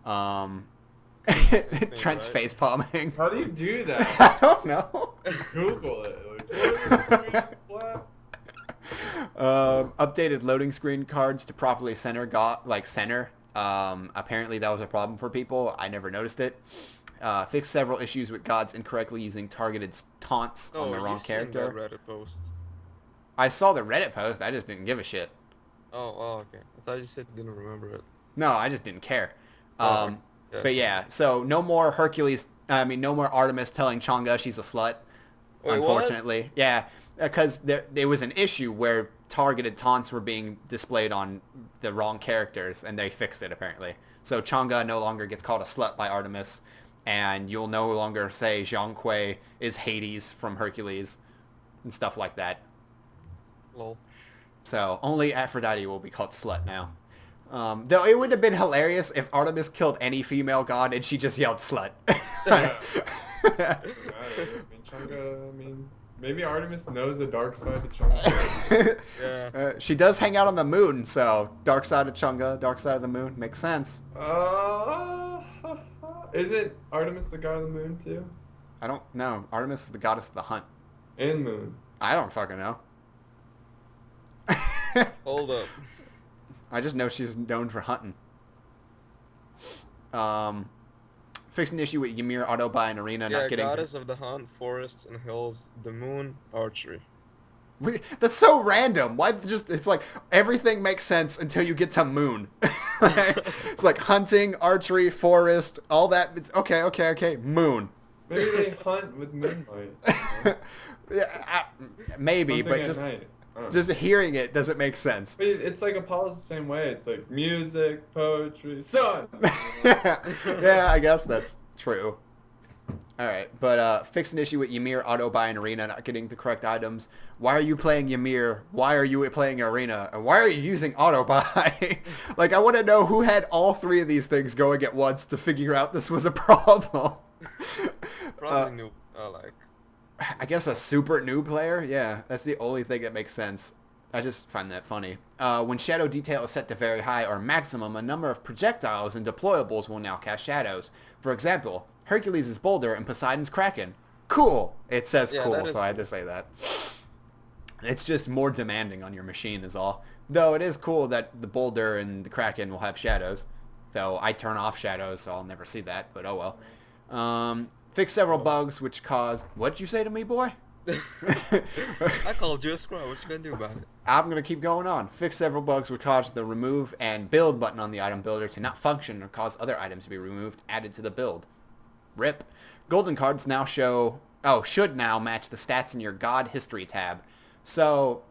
Thing, Trent's right? face palming. How do you do that? I don't know. Google it. Like, what is Sweden's flag? Updated loading screen cards to properly center. Apparently that was a problem for people. I never noticed it. Fixed several issues with gods incorrectly using targeted taunts on the wrong character. That Reddit post. I saw the Reddit post. I just didn't give a shit. Oh, okay. I thought you said you didn't remember it. No, I just didn't care. Oh, But yeah, so no more no more Artemis telling Chang'e she's a slut. Wait, unfortunately. What? Yeah, because there was an issue where targeted taunts were being displayed on the wrong characters, and they fixed it apparently. So Chang'e no longer gets called a slut by Artemis, and you'll no longer say Zhang Kui is Hades from Hercules, and stuff like that. Lol. So only Aphrodite will be called slut now. Though it would have been hilarious if Artemis killed any female god and she just yelled slut. Yeah. Maybe Artemis knows the dark side of Chang'e. Yeah. She does hang out on the moon, so dark side of Chang'e, dark side of the moon, makes sense. Isn't Artemis the god of the moon too? I don't know. Artemis is the goddess of the hunt. And moon. I don't fucking know. Hold up. I just know she's known for hunting. Fixed an issue with Ymir auto buy and arena not Yeah, getting. goddess of the hunt, forests and hills, the moon, archery. That's so random. Why just it's like everything makes sense until you get to moon. It's like hunting, archery, forest, all that. It's okay. Moon. Maybe they hunt with moonlight. You know? Yeah, maybe, Hunting but at just night. I don't know. just hearing it doesn't make sense. But it's like Apollo's the same way. It's like music, poetry, sun. Yeah, I guess that's true. All right, but fix an issue with Ymir auto buy and arena not getting the correct items. Why are you playing Ymir? Why are you playing arena? And why are you using auto buy? Like, I want to know who had all three of these things going at once to figure out this was a problem. Probably new, like. I guess a super new player? Yeah, that's the only thing that makes sense. I just find that funny. When shadow detail is set to very high or maximum, a number of projectiles and deployables will now cast shadows. For example, Hercules' boulder and Poseidon's kraken. Cool! It says Yeah, cool, that is so I had to say that. It's just more demanding on your machine is all. Though it is cool that the boulder and the kraken will have shadows. Though I turn off shadows, so I'll never see that, but oh well. Fix several bugs which caused... What'd you say to me, boy? I called you a squirrel. What you gonna do about it? I'm going to keep going on. Fix several bugs which caused the remove and build button on the item builder to not function or cause other items to be removed, added to the build. RIP. Golden cards now should now match the stats in your God History tab. So,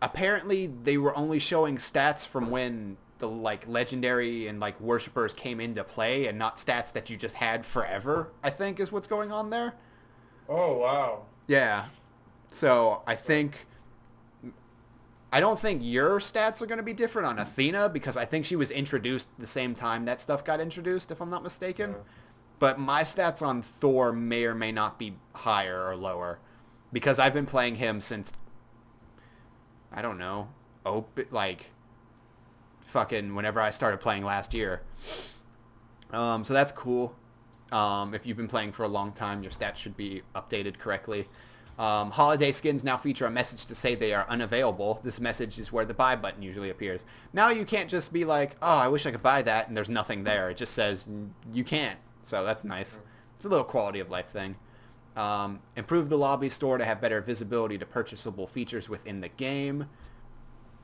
apparently they were only showing stats from when the, like, legendary and, like, worshippers came into play and not stats that you just had forever, I think is what's going on there. Oh, wow. Yeah. So, I don't think your stats are going to be different on Athena because I think she was introduced the same time that stuff got introduced, if I'm not mistaken. Yeah. But my stats on Thor may or may not be higher or lower because I've been playing him since, I don't know, fucking whenever I started playing last year. So that's cool. If you've been playing for a long time, your stats should be updated correctly. Holiday skins now feature a message to say they are unavailable. This message is where the buy button usually appears. Now you can't just be like, oh, I wish I could buy that, and there's nothing there. It just says you can't. So that's nice. It's a little quality of life thing. Improve the lobby store to have better visibility to purchasable features within the game.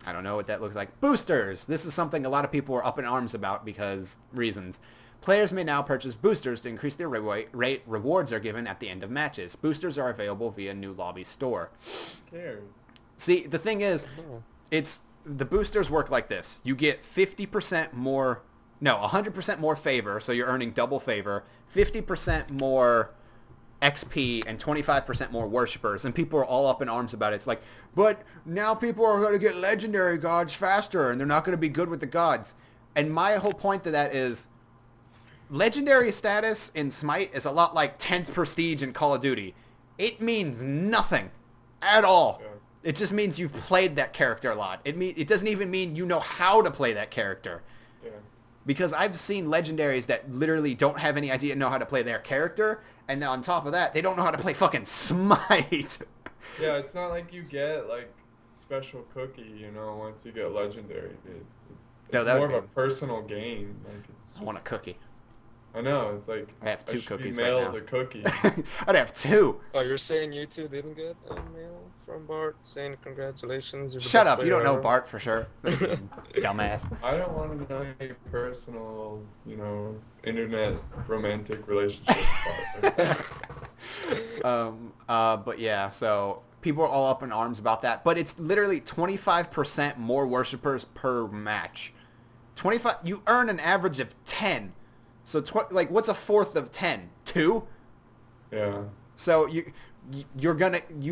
I don't know what that looks like. Boosters! This is something a lot of people are up in arms about because reasons. Players may now purchase boosters to increase their rate. Rewards are given at the end of matches. Boosters are available via new lobby store. Who cares? See, the thing is, the boosters work like this. You get 100% more favor, so you're earning double favor, 50% more XP, and 25% more worshippers, and people are all up in arms about it. It's like, but now people are going to get legendary gods faster, and they're not going to be good with the gods. And my whole point to that is, legendary status in Smite is a lot like 10th prestige in Call of Duty. It means nothing at all. Yeah. It just means you've played that character a lot. It doesn't even mean you know how to play that character. Yeah. Because I've seen legendaries that literally don't have any idea know how to play their character, and then on top of that, they don't know how to play fucking Smite. Yeah, it's not like you get like special cookie, you know, once you get legendary. No, It's that more would of a be- personal gain. Like it's I want a just- cookie. I know, it's like I have two should cookies be right mailed now. a cookie. I'd have two. Oh, you're saying you two didn't get a mail from Bart saying congratulations? You're the Shut best up. You don't player know ever? Bart for sure. Dumbass. I don't want to know your personal, you know, internet romantic relationship. But yeah, so people are all up in arms about that. But it's literally 25% more worshippers per match. 25. You earn an average of 10. So what's a fourth of 10? 2? Yeah. So you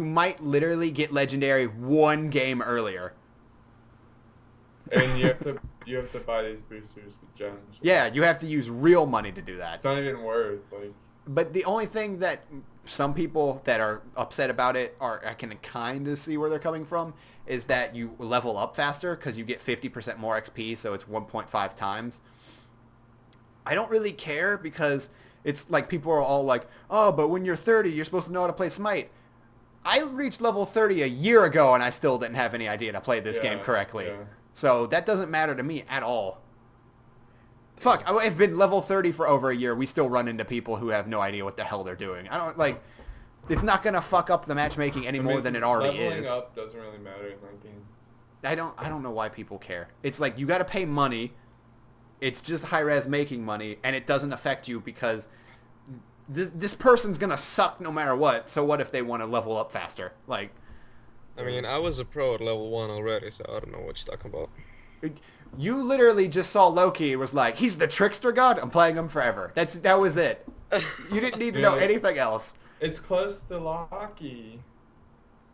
might literally get legendary one game earlier. And you have to buy these boosters with gems. Yeah, you have to use real money to do that. It's not even worth like. But the only thing that some people that are upset about it I can kind of see where they're coming from, is that you level up faster because you get 50% more XP, so it's 1.5 times. I don't really care because it's like people are all like, oh, but when you're 30, you're supposed to know how to play Smite. I reached level 30 a year ago and I still didn't have any idea to play this game correctly. Yeah. So that doesn't matter to me at all. Fuck, I've been level 30 for over a year. We still run into people who have no idea what the hell they're doing. I don't, like, it's not going to fuck up the matchmaking any more than it already leveling is. up doesn't really matter in that game. I don't know why people care. It's like, you got to pay money. It's just high-res making money, and it doesn't affect you because this person's going to suck no matter what. So what if they want to level up faster? Like, I mean, I was a pro at level 1 already, so I don't know what you're talking about. you literally just saw Loki and was like, he's the trickster god. I'm playing him forever. That was it. You didn't need to know anything else. It's close to Loki.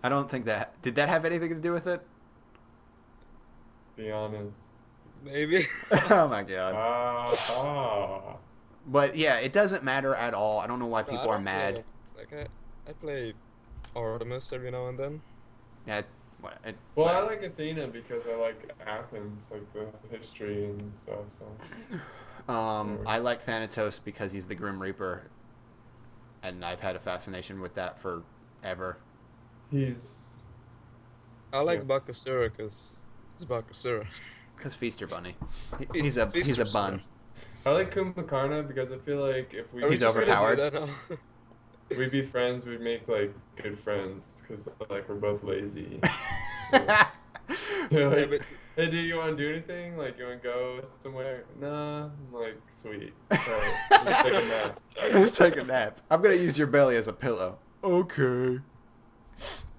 I don't think that... Did that have anything to do with it? Be honest. Maybe. Oh my god. Ah. But yeah, it doesn't matter at all. I don't know why No, I people are don't mad. play- Like I play Artemis every now and then. Yeah, Well, I like Athena because I like Athens, like the history and stuff. So. I like Thanatos because he's the Grim Reaper, and I've had a fascination with that forever. He's. I like Yeah. Bakasura because it's Bakasura. Because Feaster Bunny, Feast- he's a Feaster's bun. I like Kumbhakarna because I feel like if we Are we He's just gonna do overpowered. that now? we'd be friends, we'd make like good friends because like we're both lazy. They're Yeah, like, but hey, do you want to do anything? Like, you want to go somewhere? Nah. I'm like, sweet. Alright, let's take a nap. Let's take a nap. I'm gonna use your belly as a pillow. Okay.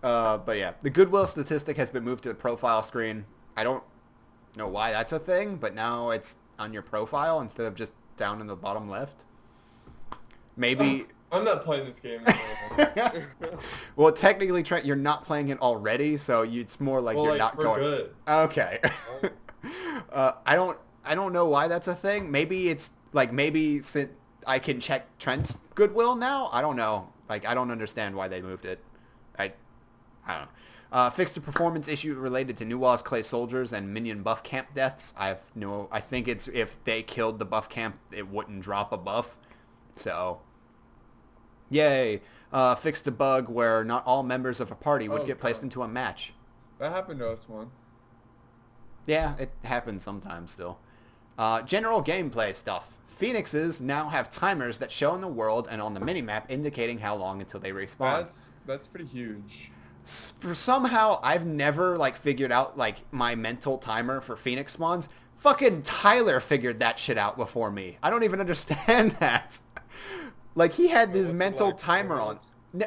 But yeah, the goodwill statistic has been moved to the profile screen. I don't know why that's a thing, but now it's on your profile instead of just down in the bottom left. Maybe. I'm not playing this game anymore. Well, technically, Trent, you're not playing it already, so it's more like Well, you're like, not for going. good. Okay. I don't know why that's a thing. Maybe it's like since I can check Trent's goodwill now. I don't know. Like I don't understand why they moved it. I don't know. Fixed a performance issue related to Nuwa's clay soldiers and minion buff camp deaths. I think it's if they killed the buff camp, it wouldn't drop a buff. So, yay. Fixed a bug where not all members of a party would Oh, get placed God. into a match. That happened to us once. Yeah, it happens sometimes still. General gameplay stuff. Phoenixes now have timers that show in the world and on the minimap indicating how long until they respawn. That's pretty huge. For somehow I've never like figured out like my mental timer for Phoenix spawns. Fucking Tyler figured that shit out before me. I don't even understand that. Like he had this What's it mental like, timer 4 on. minutes? No,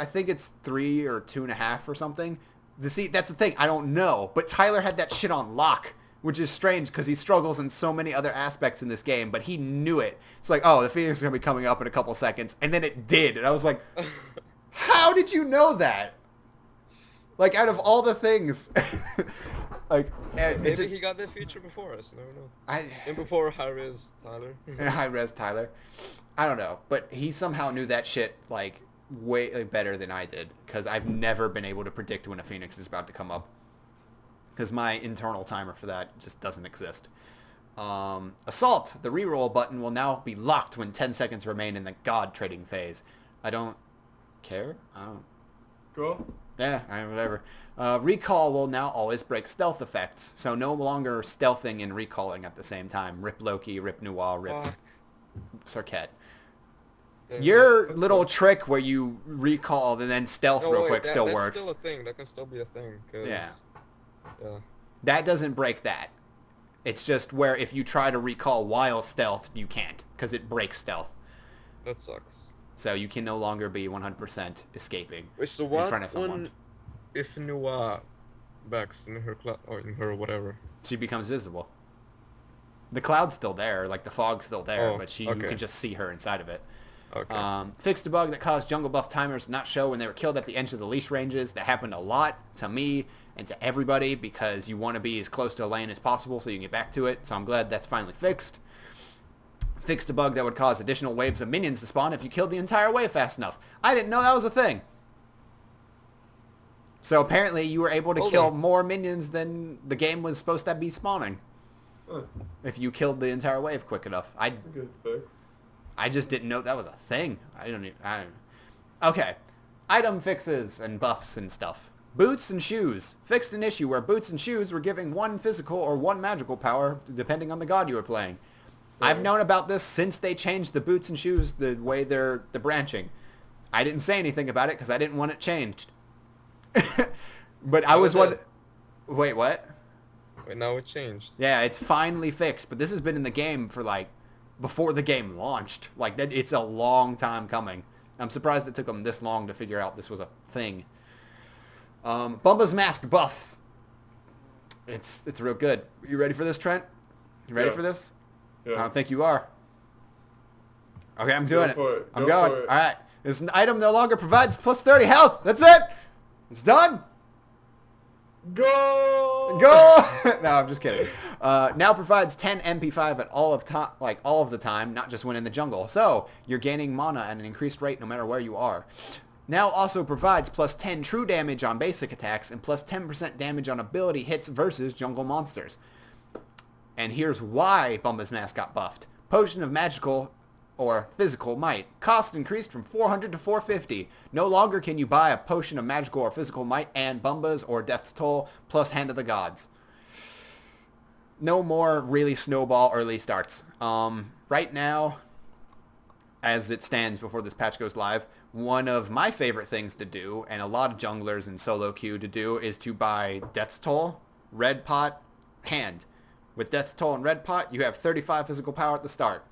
I think it's 3 or 2.5 or something. See, that's the thing. I don't know. But Tyler had that shit on lock, which is strange because he struggles in so many other aspects in this game, but he knew it. It's like, oh, the Phoenix is going to be coming up in a couple seconds. And then it did. And I was like, how did you know that? Like, out of all the things. Like, Maybe he got that feature before us. Never know. And before high-res Tyler. High-res Tyler. I don't know. But he somehow knew that shit, like, way better than I did. Because I've never been able to predict when a Phoenix is about to come up. Because my internal timer for that just doesn't exist. Assault. The reroll button will now be locked when 10 seconds remain in the God trading phase. I don't care. I don't... Cool. Yeah, whatever. Recall will now always break stealth effects, so no longer stealthing and recalling at the same time. Rip Loki, rip Noir, rip Fuck. Sarkette. Damn, Your that's little cool. trick where you recall and then stealth No, real wait, quick still that's works. still a thing. That can still be a thing. 'Cause, Yeah. Yeah. That doesn't break that. It's just where if you try to recall while stealth, you can't, because it breaks stealth. That sucks. So you can no longer be 100% escaping Wait, so in what front of someone. if Nua backs in her or in her whatever? She becomes visible. The cloud's still there, like the fog's still there, Oh, but you okay. can just see her inside of it. Okay. Fixed a bug that caused jungle buff timers to not show when they were killed at the edge of the leash ranges. That happened a lot to me and to everybody because you want to be as close to a lane as possible so you can get back to it. So I'm glad that's finally fixed. Fixed a bug that would cause additional waves of minions to spawn if you killed the entire wave fast enough. I didn't know that was a thing. So apparently you were able to Hold kill on. more minions than the game was supposed to be spawning Huh, if you killed the entire wave quick enough. that's a good fix. I just didn't know that was a thing. Okay. Item fixes and buffs and stuff. Boots and shoes. Fixed an issue where boots and shoes were giving one physical or one magical power depending on the god you were playing. I've known about this since they changed the boots and shoes, the way they're the branching. I didn't say anything about it because I didn't want it changed. But I Now was it one. did. Wait, what? Wait, now it changed. Yeah, it's finally fixed, but this has been in the game for like before the game launched. Like that, it's a long time coming. I'm surprised it took them this long to figure out this was a thing. Bumba's Mask buff. It's real good. You ready for this, Trent? You ready Yeah. for this? I Yeah. don't think you are. Okay, I'm doing Go for it. I'm Go going. for it. All right. This item no longer provides plus 30 health. That's it. It's done. Go! Go! No, I'm just kidding. Now provides 10 MP5 at all of the time, not just when in the jungle. So you're gaining mana at an increased rate no matter where you are. Now also provides plus 10 true damage on basic attacks and plus 10% damage on ability hits versus jungle monsters. And here's why Bumba's Mask got buffed. Potion of magical or physical might. Cost increased from 400 to 450. No longer can you buy a potion of magical or physical might and Bumba's or Death's Toll plus Hand of the Gods. No more really snowball early starts. Right now, as it stands before this patch goes live, one of my favorite things to do, and a lot of junglers in solo queue to do, is to buy Death's Toll, Red Pot, Hand. With Death's Toll and Red Pot, you have 35 physical power at the start.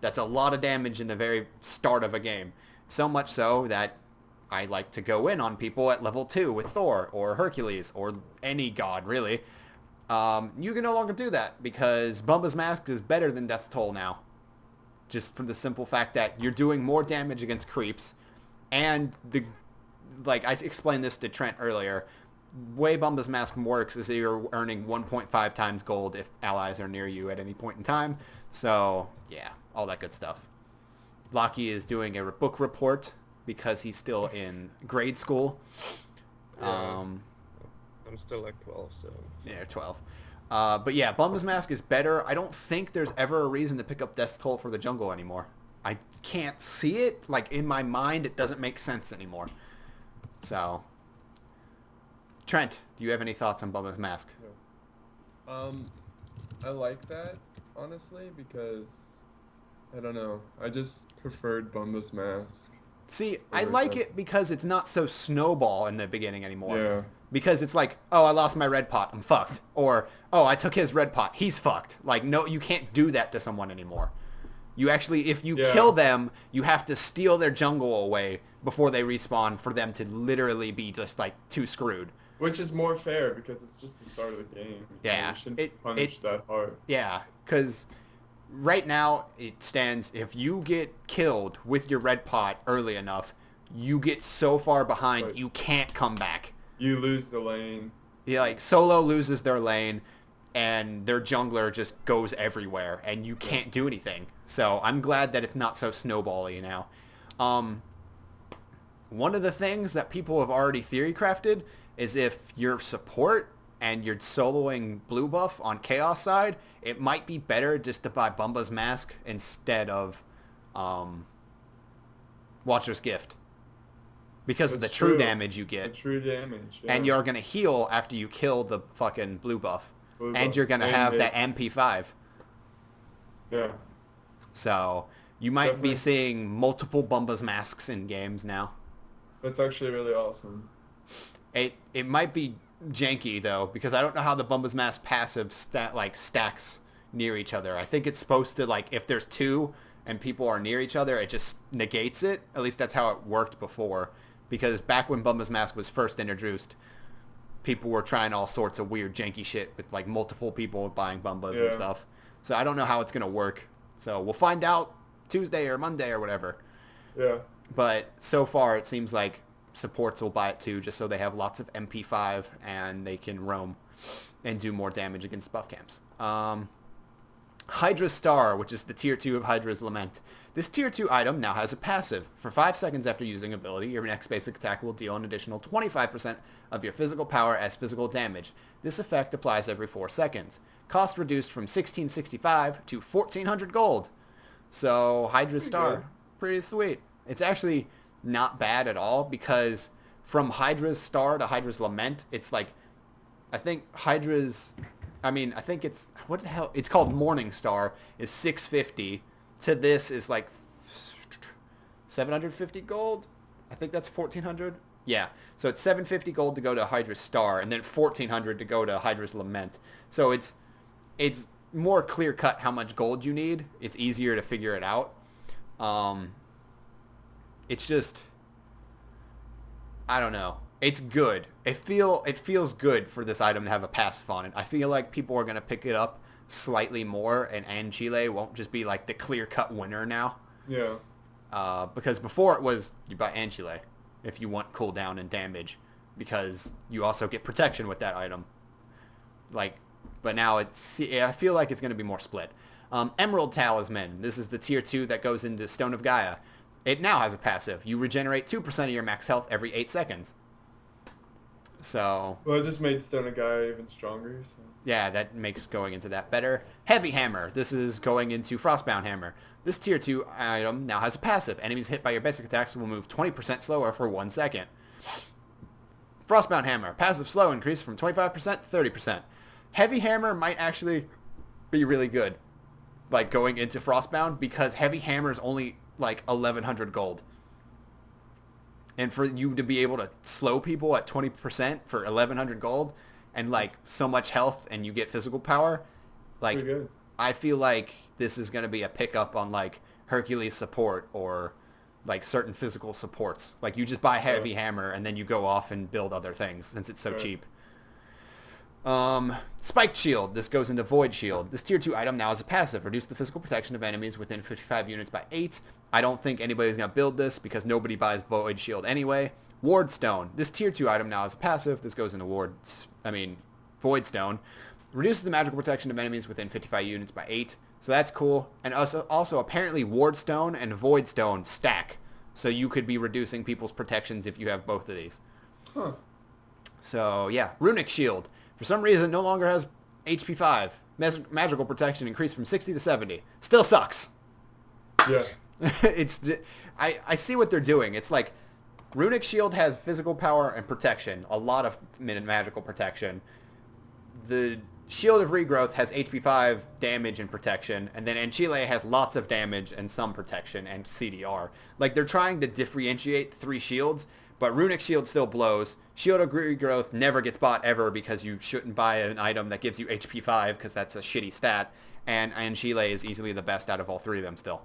That's a lot of damage in the very start of a game. So much so that I like to go in on people at level 2 with Thor or Hercules or any god, really. You can no longer do that because Bumba's Mask is better than Death's Toll now. Just from the simple fact that you're doing more damage against creeps. And I explained this to Trent earlier, way Bumba's Mask works is that you're earning 1.5 times gold if allies are near you at any point in time. So, yeah, all that good stuff. Lockie is doing a book report because he's still in grade school. Yeah. I'm still like 12, so... Yeah, 12. But yeah, Bumba's Mask is better. I don't think there's ever a reason to pick up Death's Toll for the jungle anymore. I can't see it. Like, in my mind, it doesn't make sense anymore. So... Trent, do you have any thoughts on Bumba's Mask? I like that, honestly, because, I don't know, I just preferred Bumba's Mask. See, I Over like that. it because it's not so snowball in the beginning anymore. Yeah. Because it's like, oh, I lost my red pot, I'm fucked. Or, oh, I took his red pot, he's fucked. Like, no, you can't do that to someone anymore. You actually, if you Yeah. kill them, you have to steal their jungle away before they respawn for them to literally be just, like, too screwed. Which is more fair because it's just the start of the game. You know, Yeah, you shouldn't it- punish it- that hard. Yeah, because right now it stands, if you get killed with your red pot early enough, you get so far behind, Right. you can't come back. You lose the lane. Yeah, like solo loses their lane and their jungler just goes everywhere and you can't do anything. So I'm glad that it's not so snowbally now. One of the things that people have already theory crafted is if you're support and you're soloing blue buff on chaos side, it might be better just to buy Bumba's Mask instead of Watcher's Gift. Because of the That's true true. damage you The get. true damage. Yeah. And you're going to heal after you kill the fucking blue buff. Blue And buff. you're going to And have they- that MP5. Yeah. So you might Definitely. be seeing multiple Bumba's Masks in games now. That's actually really awesome. It might be janky though, because I don't know how the Bumba's Mask passive stacks near each other. I think it's supposed to, like, if there's two and people are near each other, it just negates it. At least that's how it worked before. Because back when Bumba's Mask was first introduced, people were trying all sorts of weird janky shit with like multiple people buying Bumbas and Yeah. stuff. So I don't know how it's gonna work. So we'll find out Tuesday or Monday or whatever. Yeah. But so far it seems like supports will buy it too, just so they have lots of MP5 and they can roam and do more damage against buff camps. Hydra's Star, which is the tier 2 of Hydra's Lament. This tier 2 item now has a passive. For 5 seconds after using ability, your next basic attack will deal an additional 25% of your physical power as physical damage. This effect applies every 4 seconds. Cost reduced from 1665 to 1400 gold. So Hydra's Star, good. pretty sweet. It's actually not bad at all because from Hydra's Star to Hydra's Lament, it's like, I think Hydra's I mean, I think it's, what the hell? It's called Morning Star, is 650. To this is like 750 gold. I think that's 1400. Yeah. So it's 750 gold to go to Hydra's Star, and then 1400 to go to Hydra's Lament. So it's more clear cut how much gold you need. It's easier to figure it out. It's just, I don't know. It's good. It feels good for this item to have a passive on it. I feel like people are gonna pick it up slightly more, and Chile won't just be like the clear cut winner now. Yeah. Because before it was you buy Chile if you want cooldown and damage, because you also get protection with that item. Like, but now I feel like it's gonna be more split. Emerald Talisman. This is the tier 2 that goes into Stone of Gaia. It now has a passive. You regenerate 2% of your max health every 8 seconds. So... Well, it just made Stone of Gaia even stronger, so... Yeah, that makes going into that better. Heavy Hammer. This is going into Frostbound Hammer. This tier 2 item now has a passive. Enemies hit by your basic attacks will move 20% slower for 1 second. Frostbound Hammer. Passive slow increase from 25% to 30%. Heavy Hammer might actually be really good, like, going into Frostbound, because Heavy Hammer is only, like, 1100 gold. And for you to be able to slow people at 20% for 1100 gold and, like, so much health and you get physical power, like, Pretty good. I feel like this is going to be a pickup on, like, Hercules support or, like, certain physical supports. Like, you just buy Heavy Hammer and then you go off and build other things since it's so cheap. Spiked Shield. This goes into Void Shield. This tier 2 item now has a passive. Reduce the physical protection of enemies within 55 units by 8. I don't think anybody's going to build this because nobody buys Void Shield anyway. Ward Stone. This tier 2 item now has a passive. This goes into Void Stone. Reduces the magical protection of enemies within 55 units by 8. So that's cool. And also apparently Ward Stone and Void Stone stack. So you could be reducing people's protections if you have both of these. Huh. So yeah, Runic Shield. For some reason, no longer has HP 5. Magical protection increased from 60 to 70. Still sucks. Yeah. I see what they're doing. It's like Runic Shield has physical power and protection, a lot of magical protection. The Shield of Regrowth has HP 5 damage and protection, and then Anchile has lots of damage and some protection and CDR. Like, they're trying to differentiate 3 shields, but Runic Shield still blows. Shield of Regrowth never gets bought ever because you shouldn't buy an item that gives you HP 5 because that's a shitty stat. And Anchile is easily the best out of all 3 of them still.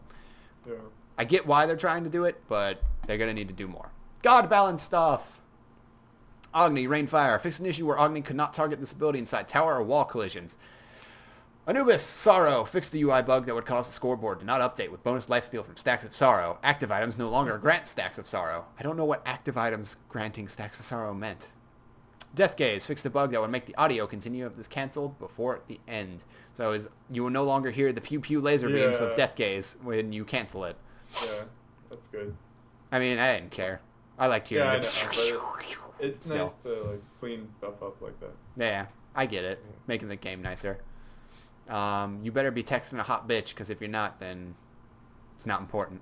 Yeah. I get why they're trying to do it, but they're going to need to do more. God balance stuff. Agni, Rain Fire. Fix an issue where Agni could not target this ability inside tower or wall collisions. Anubis, Sorrow. Fix the UI bug that would cause the scoreboard to not update with bonus lifesteal from Stacks of Sorrow. Active items no longer grant Stacks of Sorrow. I don't know what active items granting Stacks of Sorrow meant. Death Gaze. Fix the bug that would make the audio continue if this cancelled before the end. So you will no longer hear the pew-pew laser beams of Death Gaze when you cancel it. Yeah, that's good. I mean, I didn't care. I liked hearing Yeah, I it. know, but it's nice to like clean stuff up like that. Yeah, I get it. Making the game nicer. You better be texting a hot bitch, because if you're not, then it's not important.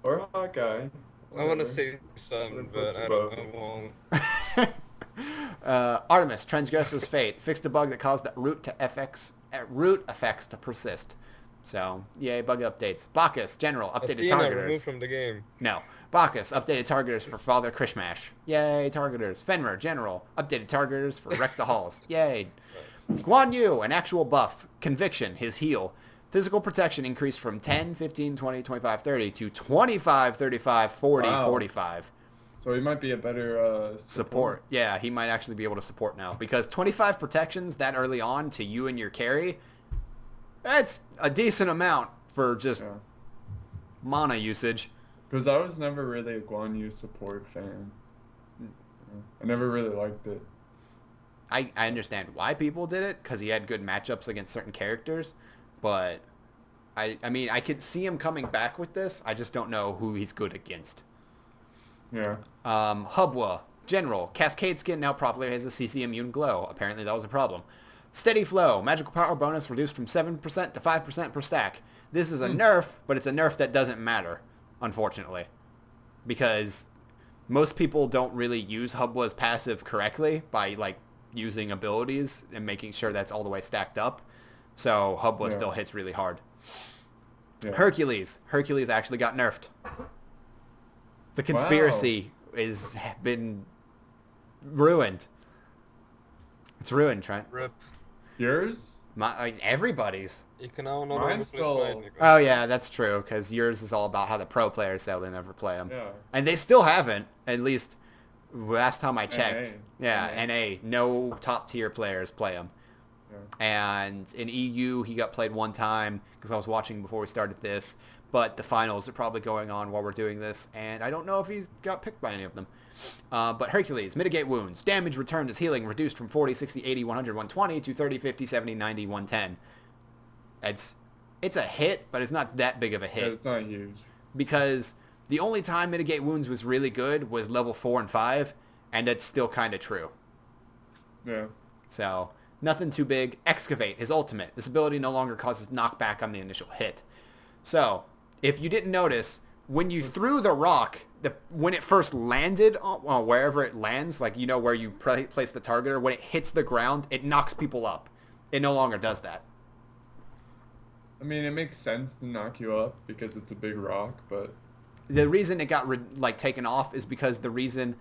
Or a hot guy. I want whatever. to say something, but I won't. Artemis, Transgressor's Fate. Fixed a bug that caused the root effects to persist. So, yay, bug updates. Bacchus, General, updated Athena targeters. removed from the game. No. Bacchus, updated targeters for Father Krishmash. Yay, targeters. Fenrir, General, updated targeters for Wreck the Halls. Yay. Guan Yu, an actual buff. Conviction, his heal. Physical protection increased from 10, 15, 20, 25, 30 to 25, 35, 40, Wow. 45. So he might be a better Support. Yeah, he might actually be able to support now. Because 25 protections that early on to you and your carry, that's a decent amount for just mana usage. Because I was never really a Guan Yu support fan. I never really liked it. I understand why people did it, because he had good matchups against certain characters, but I mean, I could see him coming back with this. I just don't know who he's good against. Yeah. Hubwa, General, Cascade Skin now properly has a CC immune glow. Apparently that was a problem. Steady Flow, magical power bonus reduced from 7% to 5% per stack. This is a nerf, but it's a nerf that doesn't matter, unfortunately, because most people don't really use Hubwa's passive correctly by, like, using abilities and making sure that's all the way stacked up. So Hubba still hits really hard. Yeah. Hercules actually got nerfed. The conspiracy is been ruined. It's ruined, Trent. Rip. Yours? Everybody's. You can now not Mine's only play still- Smite, Nico. Oh yeah, that's true. Because yours is all about how the pro players say they never play them, Yeah. and they still haven't. At least last time I checked. NA. Yeah, NA. No top tier players play them. Yeah. And in EU, he got played one time because I was watching before we started this. But the finals are probably going on while we're doing this, and I don't know if he's got picked by any of them. But Hercules, mitigate wounds. Damage returned as healing reduced from 40, 60, 80, 100, 120 to 30, 50, 70, 90, 110. It's a hit, but it's not that big of a Yeah, hit. it's not huge. Because the only time mitigate wounds was really good was level 4 and 5, and that's still kind of true. Yeah. So, nothing too big. Excavate, his ultimate. This ability no longer causes knockback on the initial hit. So, if you didn't notice, when you threw the rock, when it first landed, wherever it lands, like you know where you place the targeter, when it hits the ground, it knocks people up. It no longer does that. I mean, it makes sense to knock you up because it's a big rock, but The reason it got taken off is because the reason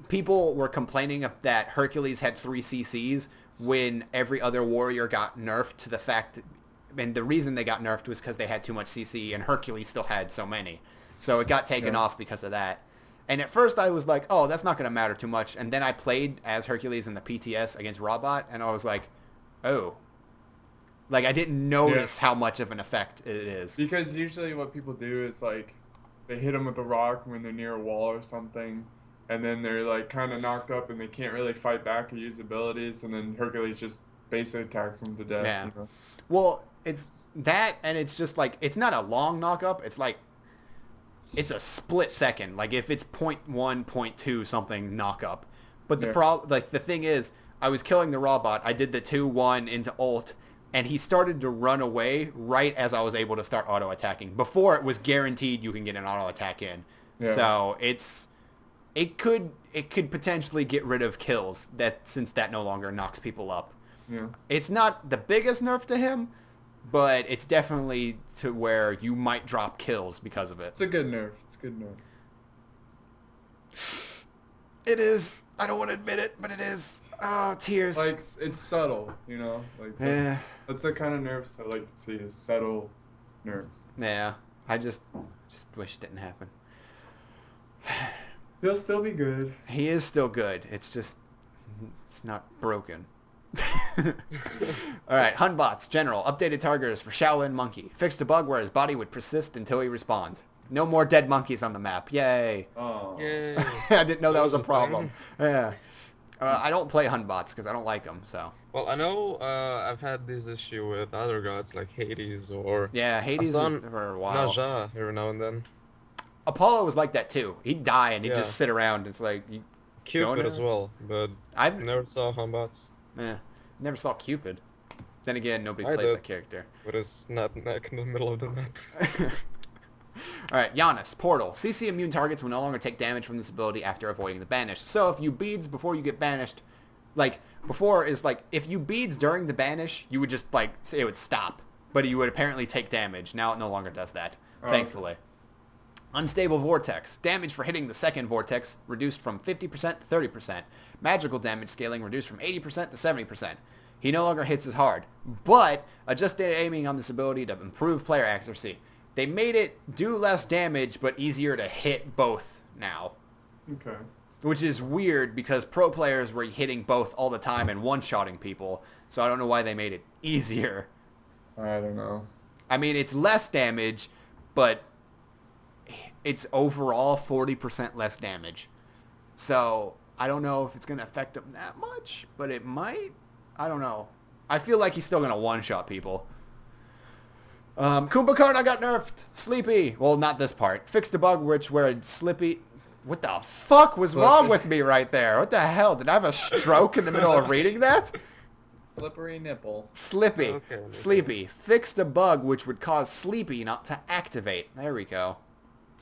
people were complaining that Hercules had 3 CCs when every other warrior got nerfed to the fact, and the reason they got nerfed was because they had too much CC and Hercules still had so many. So it got taken off because of that. And at first I was like, oh, that's not going to matter too much. And then I played as Hercules in the PTS against Robot, and I was like, oh. Like, I didn't notice how much of an effect it is. because usually what people do is like they hit them with a rock when they're near a wall or something, and then they're like kind of knocked up and they can't really fight back or use abilities, and then Hercules just basically attacks them to death. Yeah. You know? Well, it's that, and it's just like, it's not a long knock-up. It's like, it's a split second. Like, if it's 0.1, 0.2 something knock-up. But the thing is, I was killing the robot. I did the 2-1 into ult, and he started to run away right as I was able to start auto-attacking. Before, it was guaranteed you can get an auto-attack in. Yeah. So, it could potentially get rid of kills, since that no longer knocks people up. Yeah. It's not the biggest nerf to him, but it's definitely to where you might drop kills because of it. It's a good nerf. It's a good nerf. It is. I don't want to admit it, but it is. Oh, tears. Like it's subtle, you know. Like Yeah. that's the kind of nerfs I like to see, is subtle nerfs. Yeah. I just wish it didn't happen. He'll still be good. He is still good. It's just, it's not broken. Alright, Hunbots, General. Updated targeters for Shaolin Monkey. Fixed a bug where his body would persist until he respawns. No more dead monkeys on the map. Yay. Oh. Yay. I didn't know that was a his problem. thing. Yeah. I don't play Hunbots because I don't like them, so. Well, I know I've had this issue with other gods like Hades or Yeah, Hades is Hassan for a while. Naja every now and then. Apollo was like that too. He'd die and he'd Yeah. just sit around. It's like, Cupid Going as there? well, but I've never saw Humbots never saw Cupid. Then again, nobody I plays did. that character. with his snap neck in the middle of the map. Alright, Giannis, Portal. CC immune targets will no longer take damage from this ability after avoiding the banish. So if you beads before you get banished, like, before is like, if you beads during the banish, you would just, like, it would stop. But you would apparently take damage. Now it no longer does that, thankfully. Unstable Vortex. Damage for hitting the second Vortex reduced from 50% to 30%. Magical damage scaling reduced from 80% to 70%. He no longer hits as hard, but adjusted aiming on this ability to improve player accuracy. They made it do less damage, but easier to hit both now. Okay. Which is weird because pro players were hitting both all the time and one-shotting people, so I don't know why they made it easier. I don't know. I mean, it's less damage, but it's overall 40% less damage. So I don't know if it's going to affect him that much, but it might. I don't know. I feel like he's still going to one-shot people. Kumbhakarna got nerfed. Sleepy. Well, not this part. Fixed a bug where Slippy... What the fuck was wrong with me right there? What the hell? Did I have a stroke in the middle of reading that? Slippery nipple. Slippy. Okay. Sleepy. Fixed a bug which would cause Sleepy not to activate. There we go.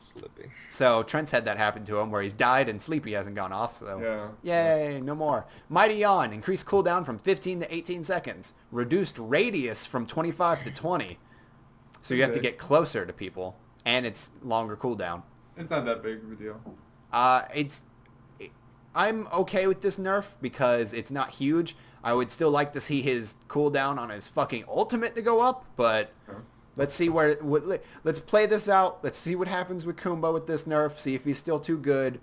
Slippy. So Trent's had that happen to him where he's died and Sleepy hasn't gone off. So Yeah. yay, no more. Mighty Yawn, increased cooldown from 15 to 18 seconds. Reduced radius from 25 to 20. So you have to Big. get closer to people. And it's longer cooldown. It's not that big of a deal. I'm okay with this nerf because it's not huge. I would still like to see his cooldown on his fucking ultimate to go up, but Yeah. let's see let's play this out. Let's see what happens with Kumba with this nerf, see if he's still too good,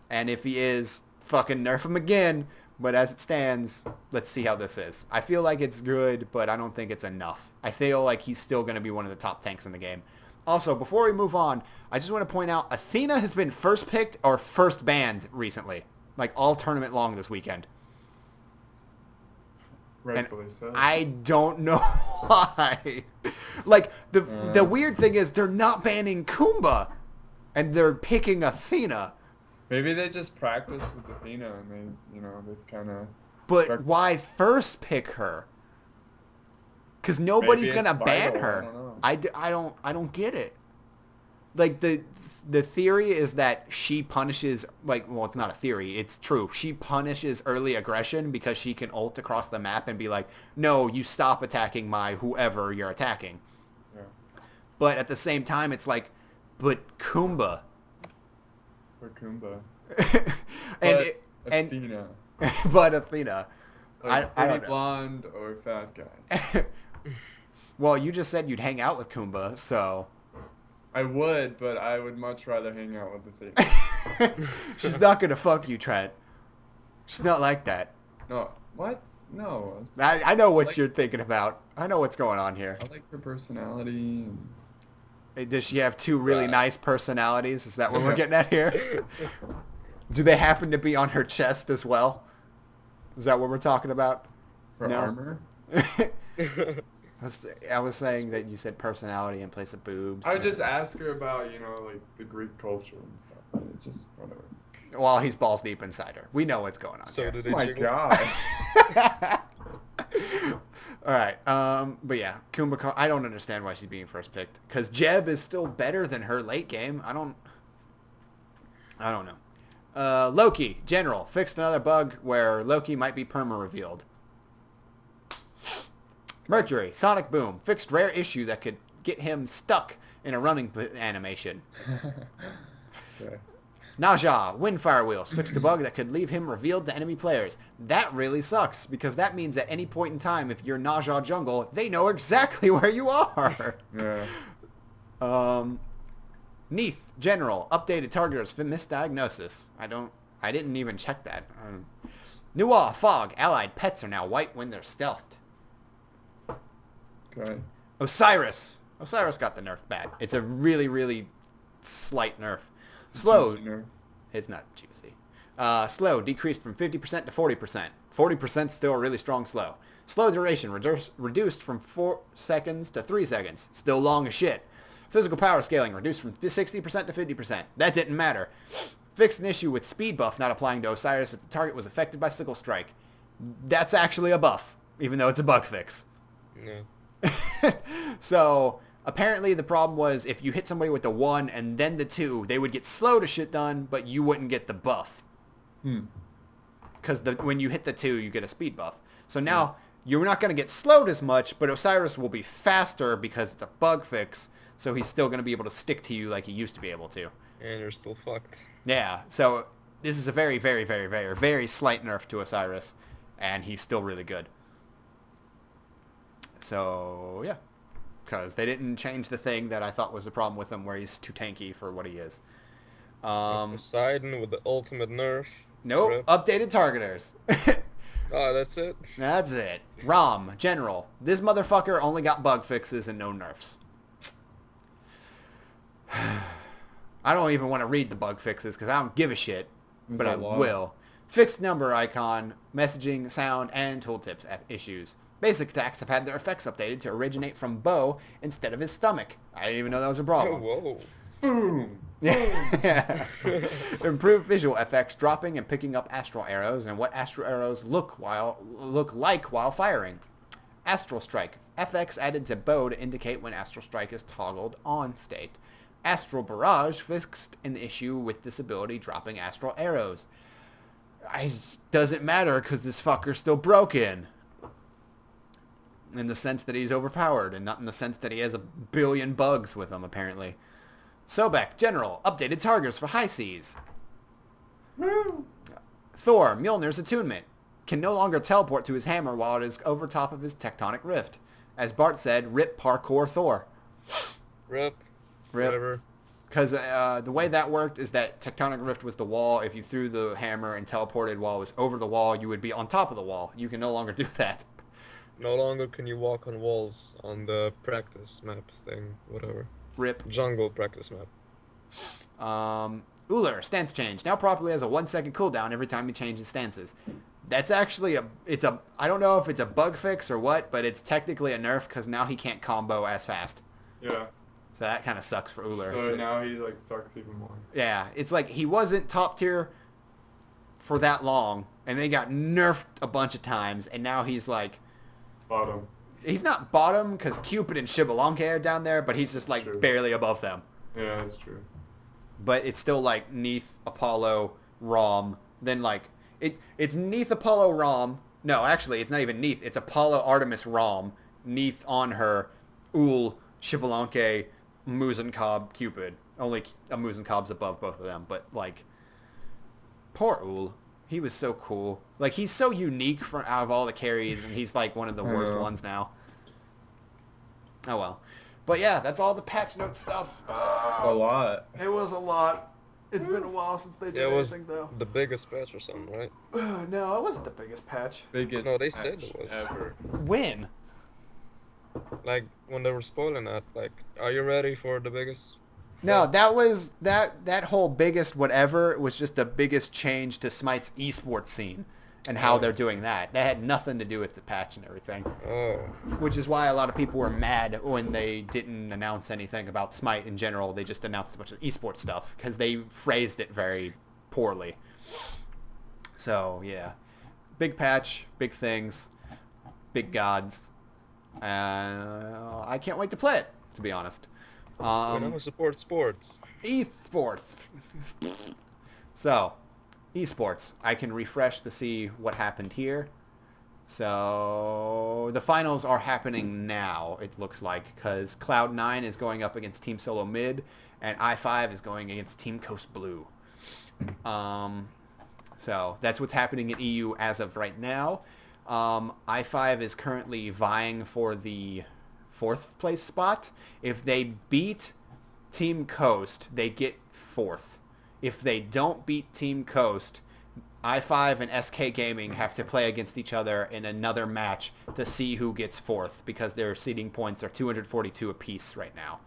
and if he is, fucking nerf him again. But as it stands, let's see how this is. I feel like it's good, but I don't think it's enough. I feel like he's still going to be one of the top tanks in the game. Also, before we move on, I just want to point out Athena has been first picked or first banned recently. Like all tournament long this weekend. Rightfully so. I don't know why. Like the weird thing is they're not banning Kumba and they're picking Athena. Maybe they just practice with Athena and they've kind of... But why first pick her? Because nobody's Maybe gonna it's ban vital, her. I don't know. I don't get it. Like the theory is that she punishes, like, well, it's not a theory, it's true. She punishes early aggression because she can ult across the map and be like, no, you stop attacking my whoever you're attacking. Yeah. But at the same time, it's like, but Kumba. For Kumba. and Athena. but Athena. Like I pretty don't know. blonde or fat guy. Well, you just said you'd hang out with Kumba, so... I would, but I would much rather hang out with Athena. She's not gonna fuck you, Trent. She's not like that. No. What? No. I know what Like- you're thinking about. I know what's going on here. I like her personality. Does she have two really Right. nice personalities? Is that what we're getting at here? Do they happen to be on her chest as well? Is that what we're talking about? Her No. armor. I was saying that you said personality in place of boobs. I would just ask her about, like the Greek culture and stuff. But it's just whatever. While he's balls deep inside her. We know what's going on So here. do Oh they my jiggle? god. All right. But yeah, Kumba, I don't understand why she's being first picked. Because Jeb is still better than her late game. I don't know. Loki, General, fixed another bug where Loki might be perma-revealed. Mercury, Sonic Boom, fixed rare issue that could get him stuck in a running animation. Okay. Naja, Windfire Wheels, fixed a bug that could leave him revealed to enemy players. That really sucks, because that means at any point in time, if you're Naja Jungle, they know exactly where you are. Yeah. Neath, General, updated targeters for misdiagnosis. I didn't even check that. Nuwa, Fog, allied pets are now white when they're stealthed. Okay. Osiris got the nerf bad. It's a really, really slight nerf. Slow, Juicy nerf. it's not juicy. Slow decreased from 50% to 40%. 40% still a really strong slow. Slow duration reduced from 4 seconds to 3 seconds. Still long as shit. Physical power scaling reduced from 60% to 50%. That didn't matter. Fixed an issue with speed buff not applying to Osiris if the target was affected by sickle strike. That's actually a buff, even though it's a bug fix. Yeah. So apparently the problem was if you hit somebody with the 1 and then the 2, they would get slow to shit done, but you wouldn't get the buff. Because when you hit the 2, you get a speed buff. So now you're not going to get slowed as much, but Osiris will be faster because it's a bug fix. So he's still going to be able to stick to you like he used to be able to. And you're still fucked. Yeah, so this is a very, very, very, very, very slight nerf to Osiris, and he's still really good. So, yeah. Because they didn't change the thing that I thought was the problem with him, where he's too tanky for what he is. Poseidon with the ultimate nerf. Nope, Rip. updated targeters. Oh, that's it? That's it. Rom, General. This motherfucker only got bug fixes and no nerfs. I don't even want to read the bug fixes because I don't give a shit, but I will. Fixed number icon, messaging, sound, and tooltips issues. Basic attacks have had their effects updated to originate from Bo instead of his stomach. I didn't even know that was a Oh, problem. whoa. Boom. Yeah. Improved visual effects, dropping and picking up astral arrows, and what astral arrows look like while firing. Astral Strike. FX added to bow to indicate when Astral Strike is toggled on state. Astral Barrage fixed an issue with this ability dropping astral arrows. Doesn't matter because this fucker's still broken. In the sense that he's overpowered, and not in the sense that he has a billion bugs with him, apparently. Sobek, General, updated targets for high seas. Woo! Thor, Mjolnir's attunement, can no longer teleport to his hammer while it is over top of his tectonic rift. As Bart said, rip parkour Thor. Rip. Rip. Whatever. Because the way that worked is that tectonic rift was the wall. If you threw the hammer and teleported while it was over the wall, you would be on top of the wall. You can no longer do that. No longer can you walk on walls on the practice map thing, whatever. Rip. Jungle practice map. Uller, stance change. Now properly has a 1 second cooldown every time he changes stances. That's actually I don't know if it's a bug fix or what, but it's technically a nerf because now he can't combo as fast. Yeah. So that kind of sucks for Uller. So now he like sucks even more. Yeah, it's like he wasn't top tier for that long, and they got nerfed a bunch of times, and now he's like... Bottom. He's not bottom because Cupid and Shibalonke are down there, but he's just like True. barely above them. Yeah, that's true. But it's still like Neath, Apollo, Rom. Then like it's Neath, Apollo, Rom. No, actually, it's not even Neath. It's Apollo, Artemis, Rom. Neath on her, Ul, Shibalonke, Muzenkob, Cupid. Only a Muzenkob's above both of them. But like, poor Ul. He was so cool. Like, he's so unique from out of all the carries, and he's like one of the worst ones now. Oh well. But yeah, that's all the patch note stuff. It's a lot. It was a lot. It's been a while since they did Yeah, it was anything, though. the biggest patch or something, right? No, it wasn't the biggest patch. Biggest No, they said patch it was. ever. When? Like, when they were spoiling that, like, are you ready for the biggest? No, that was that whole biggest whatever was just the biggest change to Smite's esports scene and how they're doing that. That had nothing to do with the patch and everything. Oh. Which is why a lot of people were mad when they didn't announce anything about Smite in general. They just announced a bunch of esports stuff because they phrased it very poorly. So, yeah. Big patch, big things, big gods. I can't wait to play it, to be honest. We don't support sports. Esports. So, esports. I can refresh to see what happened here. So, the finals are happening now, it looks like, because Cloud9 is going up against Team Solo Mid, and I5 is going against Team Coast Blue. So, that's what's happening in EU as of right now. I5 is currently vying for the 4th place spot. If they beat Team Coast, they get 4th. If they don't beat Team Coast, I5 and SK Gaming have to play against each other in another match to see who gets 4th because their seeding points are 242 apiece right now.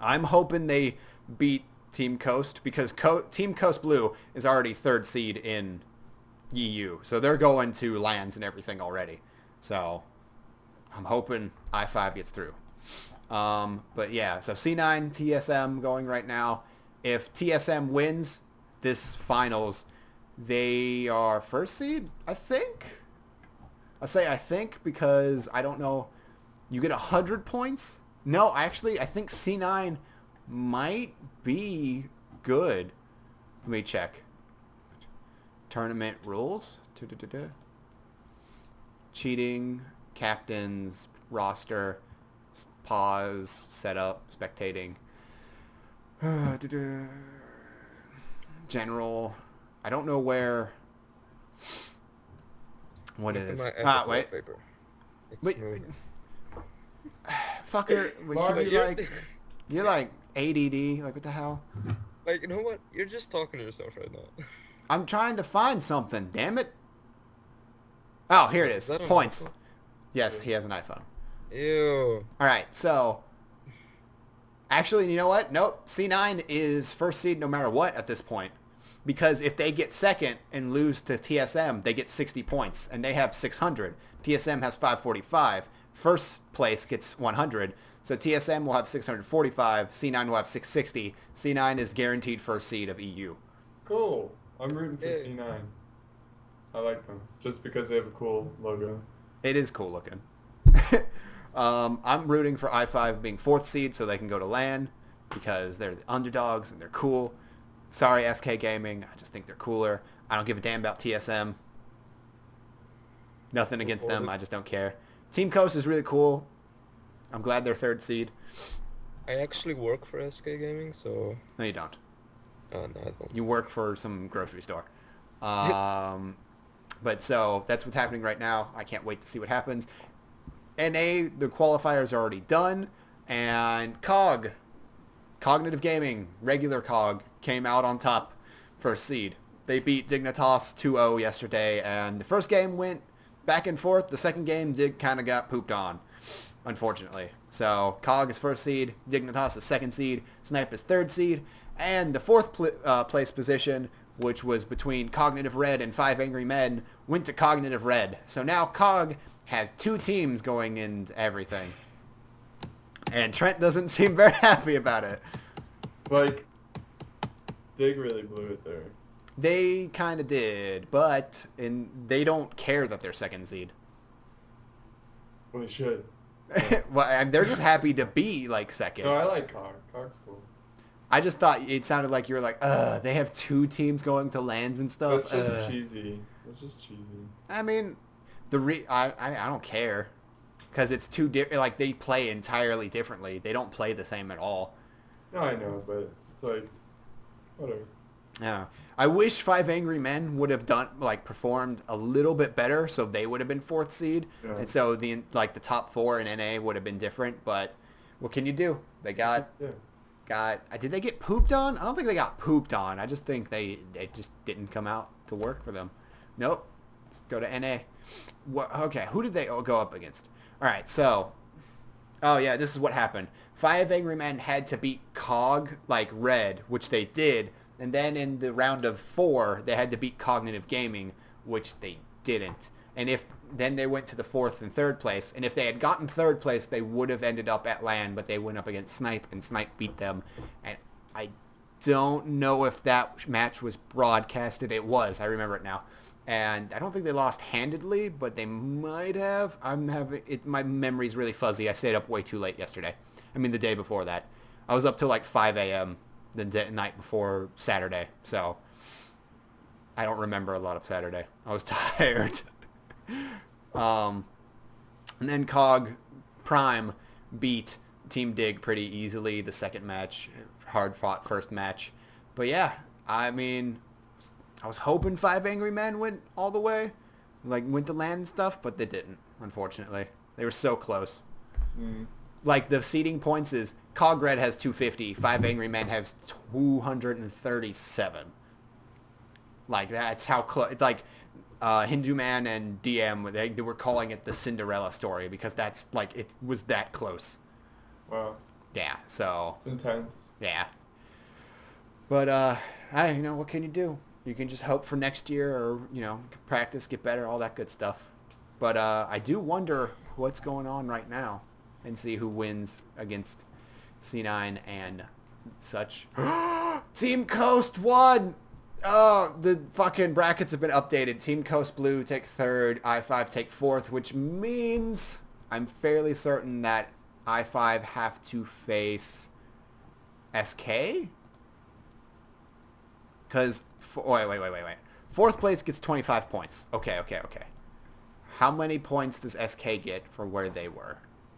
I'm hoping they beat Team Coast because Team Coast Blue is already 3rd seed in EU. So they're going to lands and everything already. So I'm hoping I5 gets through. But yeah, so C9, TSM going right now. If TSM wins this finals, they are 1st seed, I think. I say I think because I don't know. You get 100 points? No, actually, I think C9 might be good. Let me check. Tournament rules. Cheating, captains, roster, pause, setup, spectating. General. I don't know where. What Look at is? my Wait. wallpaper. It's Wait. moving. Fucker. Marty, You're like ADD. Like, what the hell? Like, you know what? You're just talking to yourself right now. I'm trying to find something. Damn it. Oh, here it is. Is that an Points. iPhone? Yes, he has an iPhone. Ew. All right, so actually, you know what? Nope. C9 is 1st seed no matter what at this point. Because if they get 2nd and lose to TSM, they get 60 points, and they have 600. TSM has 545. 1st place gets 100. So TSM will have 645. C9 will have 660. C9 is guaranteed 1st seed of EU. Cool. I'm rooting for Yeah. C9. I like them just because they have a cool logo. It is cool looking. I'm rooting for I5 being 4th seed so they can go to LAN. because they're the underdogs and they're cool. Sorry, SK Gaming. I just think they're cooler. I don't give a damn about TSM. Nothing against them. I just don't care. Team Coast is really cool. I'm glad they're third seed. I actually work for SK Gaming, so No, you don't. no, I don't. You work for some grocery store. But so that's what's happening right now. I can't wait to see what happens. NA, the qualifiers are already done. And COG, Cognitive Gaming, regular COG, came out on top, first seed. They beat Dignitas 2-0 yesterday, and the first game went back and forth. The second game did kind of got pooped on, unfortunately. So COG is first seed, Dignitas is second seed, Snipe is third seed, and the fourth place position, which was between Cognitive Red and 5 Angry Men, went to Cognitive Red. So now COG has 2 teams going into everything. And Trent doesn't seem very happy about it. Like, Dig really blew it there. They kind of did, but they don't care that they're second seed. Well, they should. Well, and they're just happy to be like second. No, I like Cog. Cog's cool. I just thought it sounded like you were like, they have 2 teams going to lands and stuff. That's just cheesy. That's just cheesy. I mean, I don't care, because it's too different. Like, they play entirely differently. They don't play the same at all. No, I know, but it's like, whatever. Yeah, I wish 5 Angry Men would have performed a little bit better, so they would have been 4th seed, Yeah. and so the top 4 in NA would have been different. But what can you do? They got. Did they get pooped on? I don't think they got pooped on. I just think they just didn't come out to work for them. Nope. Let's go to NA. Okay, who did they go up against? All right, so. Oh yeah, this is what happened. 5 Angry Men had to beat COG Red, which they did. And then in the round of 4, they had to beat Cognitive Gaming, which they didn't. And then they went to the 4th and 3rd place. And if they had gotten 3rd place, they would have ended up at LAN, but they went up against Snipe, and Snipe beat them. And I don't know if that match was broadcasted. It was. I remember it now. And I don't think they lost handedly, but they might have. My memory's really fuzzy. I stayed up way too late yesterday. I mean, the day before that. I was up till 5 a.m. the night before Saturday, so I don't remember a lot of Saturday. I was tired. And then COG Prime beat Team Dig pretty easily the second match, hard-fought first match. But yeah, I mean, I was hoping 5 Angry Men went all the way, went to land and stuff, but they didn't, unfortunately. They were so close. Mm. The seeding points is COG Red has 250, 5 Angry Men has 237. That's how close. Hindu Man and DM, they were calling it the Cinderella story because that's it was that close. Wow. Yeah, so. It's intense. Yeah. But, what can you do? You can just hope for next year or, practice, get better, all that good stuff. But I do wonder what's going on right now and see who wins against C9 and such. Team Coast won! Oh, the fucking brackets have been updated. Team Coast Blue take 3rd, I5 take 4th, which means I'm fairly certain that I5 have to face SK? Because, wait. 4th place gets 25 points. Okay. How many points does SK get for where they were?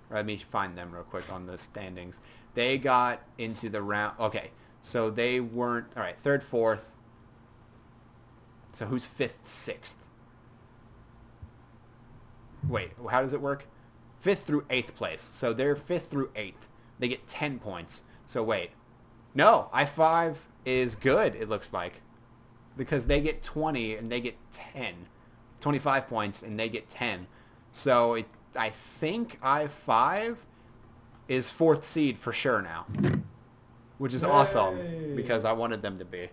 Let me find them real quick on the standings. They got into the round. Okay, so they weren't. All right, 3rd, 4th. So who's 5th, 6th? Wait, how does it work? 5th through 8th place. So they're 5th through 8th. They get 10 points. So wait. No, I5 is good, it looks like. Because they get 20 and they get 10. 25 points and they get 10. So I think I5 is 4th seed for sure now. Which is awesome because I wanted them to be.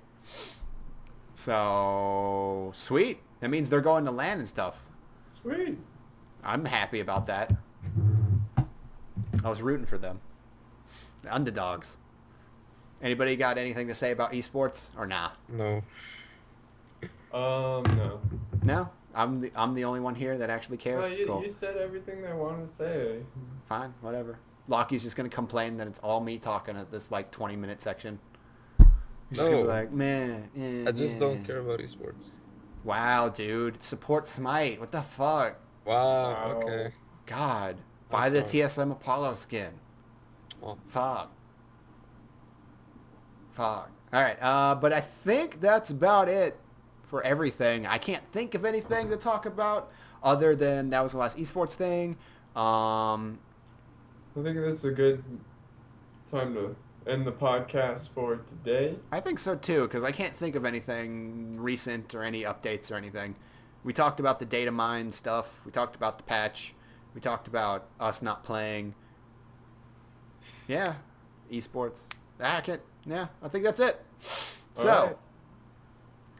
So, sweet. That means they're going to LAN and stuff. Sweet. I'm happy about that. I was rooting for them. The underdogs. Anybody got anything to say about esports or nah? No. No. No? I'm the only one here that actually cares. No, Cool. you said everything I wanted to say. Fine, whatever. Lockie's just gonna complain that it's all me talking at this like 20-minute section. He's just No, gonna be like, man, I just don't care about esports. Wow, dude, support Smite. What the fuck? Wow, Wow. okay. God, I'm buy the sorry. TSM Apollo skin. Well, Fuck. Fuck. All right, but I think that's about it for everything. I can't think of anything to talk about other than that was the last esports thing. I think this is a good time to end the podcast for today. I think so too, because I can't think of anything recent or any updates or anything. We talked about the data mine stuff. We talked about the patch. We talked about us not playing. Yeah, esports. Yeah, I think that's it. All So, right.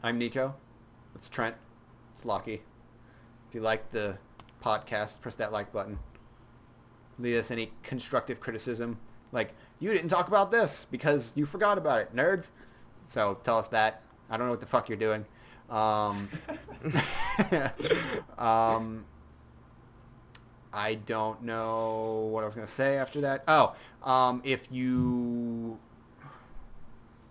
I'm Nico. It's Trent. It's Lockie. If you like the podcast, press that like button. Leave us any constructive criticism. Like, you didn't talk about this because you forgot about it, nerds. So tell us that. I don't know what the fuck you're doing. I don't know what I was going to say after that. Oh, if you...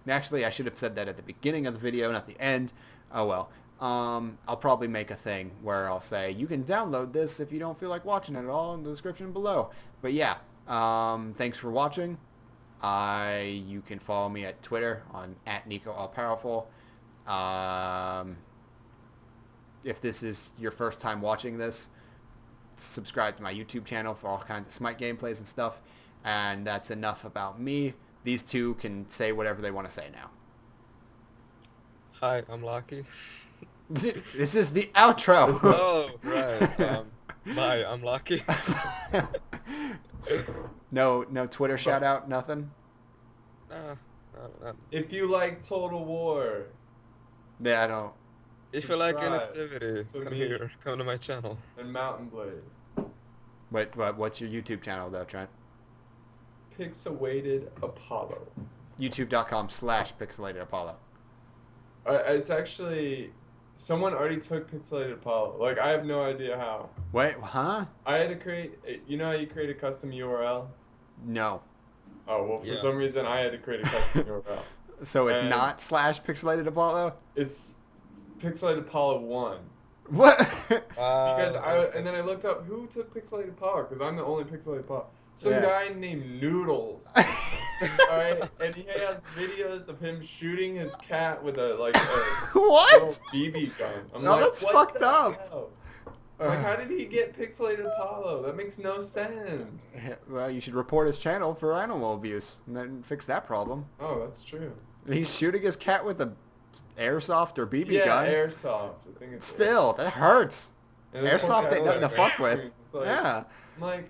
Actually, I should have said that at the beginning of the video, not the end. Oh, well. I'll probably make a thing where I'll say, you can download this if you don't feel like watching it at all in the description below. But yeah, thanks for watching. You can follow me at Twitter on @NicoAllPowerful. If this is your first time watching this, subscribe to my YouTube channel for all kinds of Smite gameplays and stuff. And that's enough about me. These two can say whatever they want to say now. hi, I'm Lucky. This is the outro. Oh, right. Bye, I'm Lucky. No Twitter shout out, nothing. Nah, nah. If you like Total War, Yeah, I don't. If you like subscribe inactivity, to come me. here, come to my channel. and Mountain Blade, What's your YouTube channel though, Trent? Pixelated Apollo. YouTube.com/Pixelated Apollo. It's actually someone already took Pixelated Apollo. Like I have no idea how. Wait, huh? I had to create. You know how you create a custom URL? No. Oh well, for Yeah. some reason I had to create a custom URL. So it's And- not /Pixelated Apollo? It's Pixelated Apollo 1. What? Because Okay. and then I looked up who took Pixelated Apollo because I'm the only Pixelated Apollo. Some Yeah. guy named Noodles. Alright, and he has videos of him shooting his cat with a little What? BB gun. I'm No, like, that's what fucked the up. hell? Like, how did he get Pixelated Apollo? That makes no sense. Well, you should report his channel for animal abuse and then fix that problem. Oh, that's true. He's shooting his cat with a airsoft or BB Yeah, gun. airsoft. I think it's Still, that hurts. And this poor Airsoft guy's ain't nothing to fuck with. It's like, Yeah. I'm like,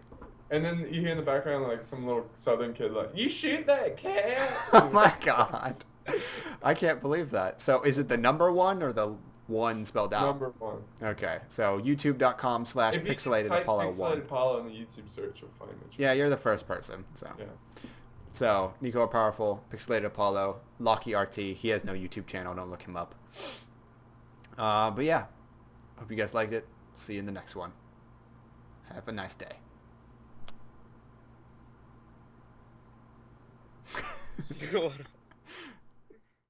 and then you hear in the background like some little southern kid like, "You shoot that cat!" Oh my god. I can't believe that. So is it the number one or the one spelled out? Number one. Okay. So youtube.com If you just /Pixelated type Apollo Pixelated 1. Apollo in the YouTube search, you'll find it. Yeah, you're the first person. So Yeah. So Nico Powerful, Pixelated Apollo, Lockie RT. He has no YouTube channel. Don't look him up. But yeah. Hope you guys liked it. See you in the next one. Have a nice day. What?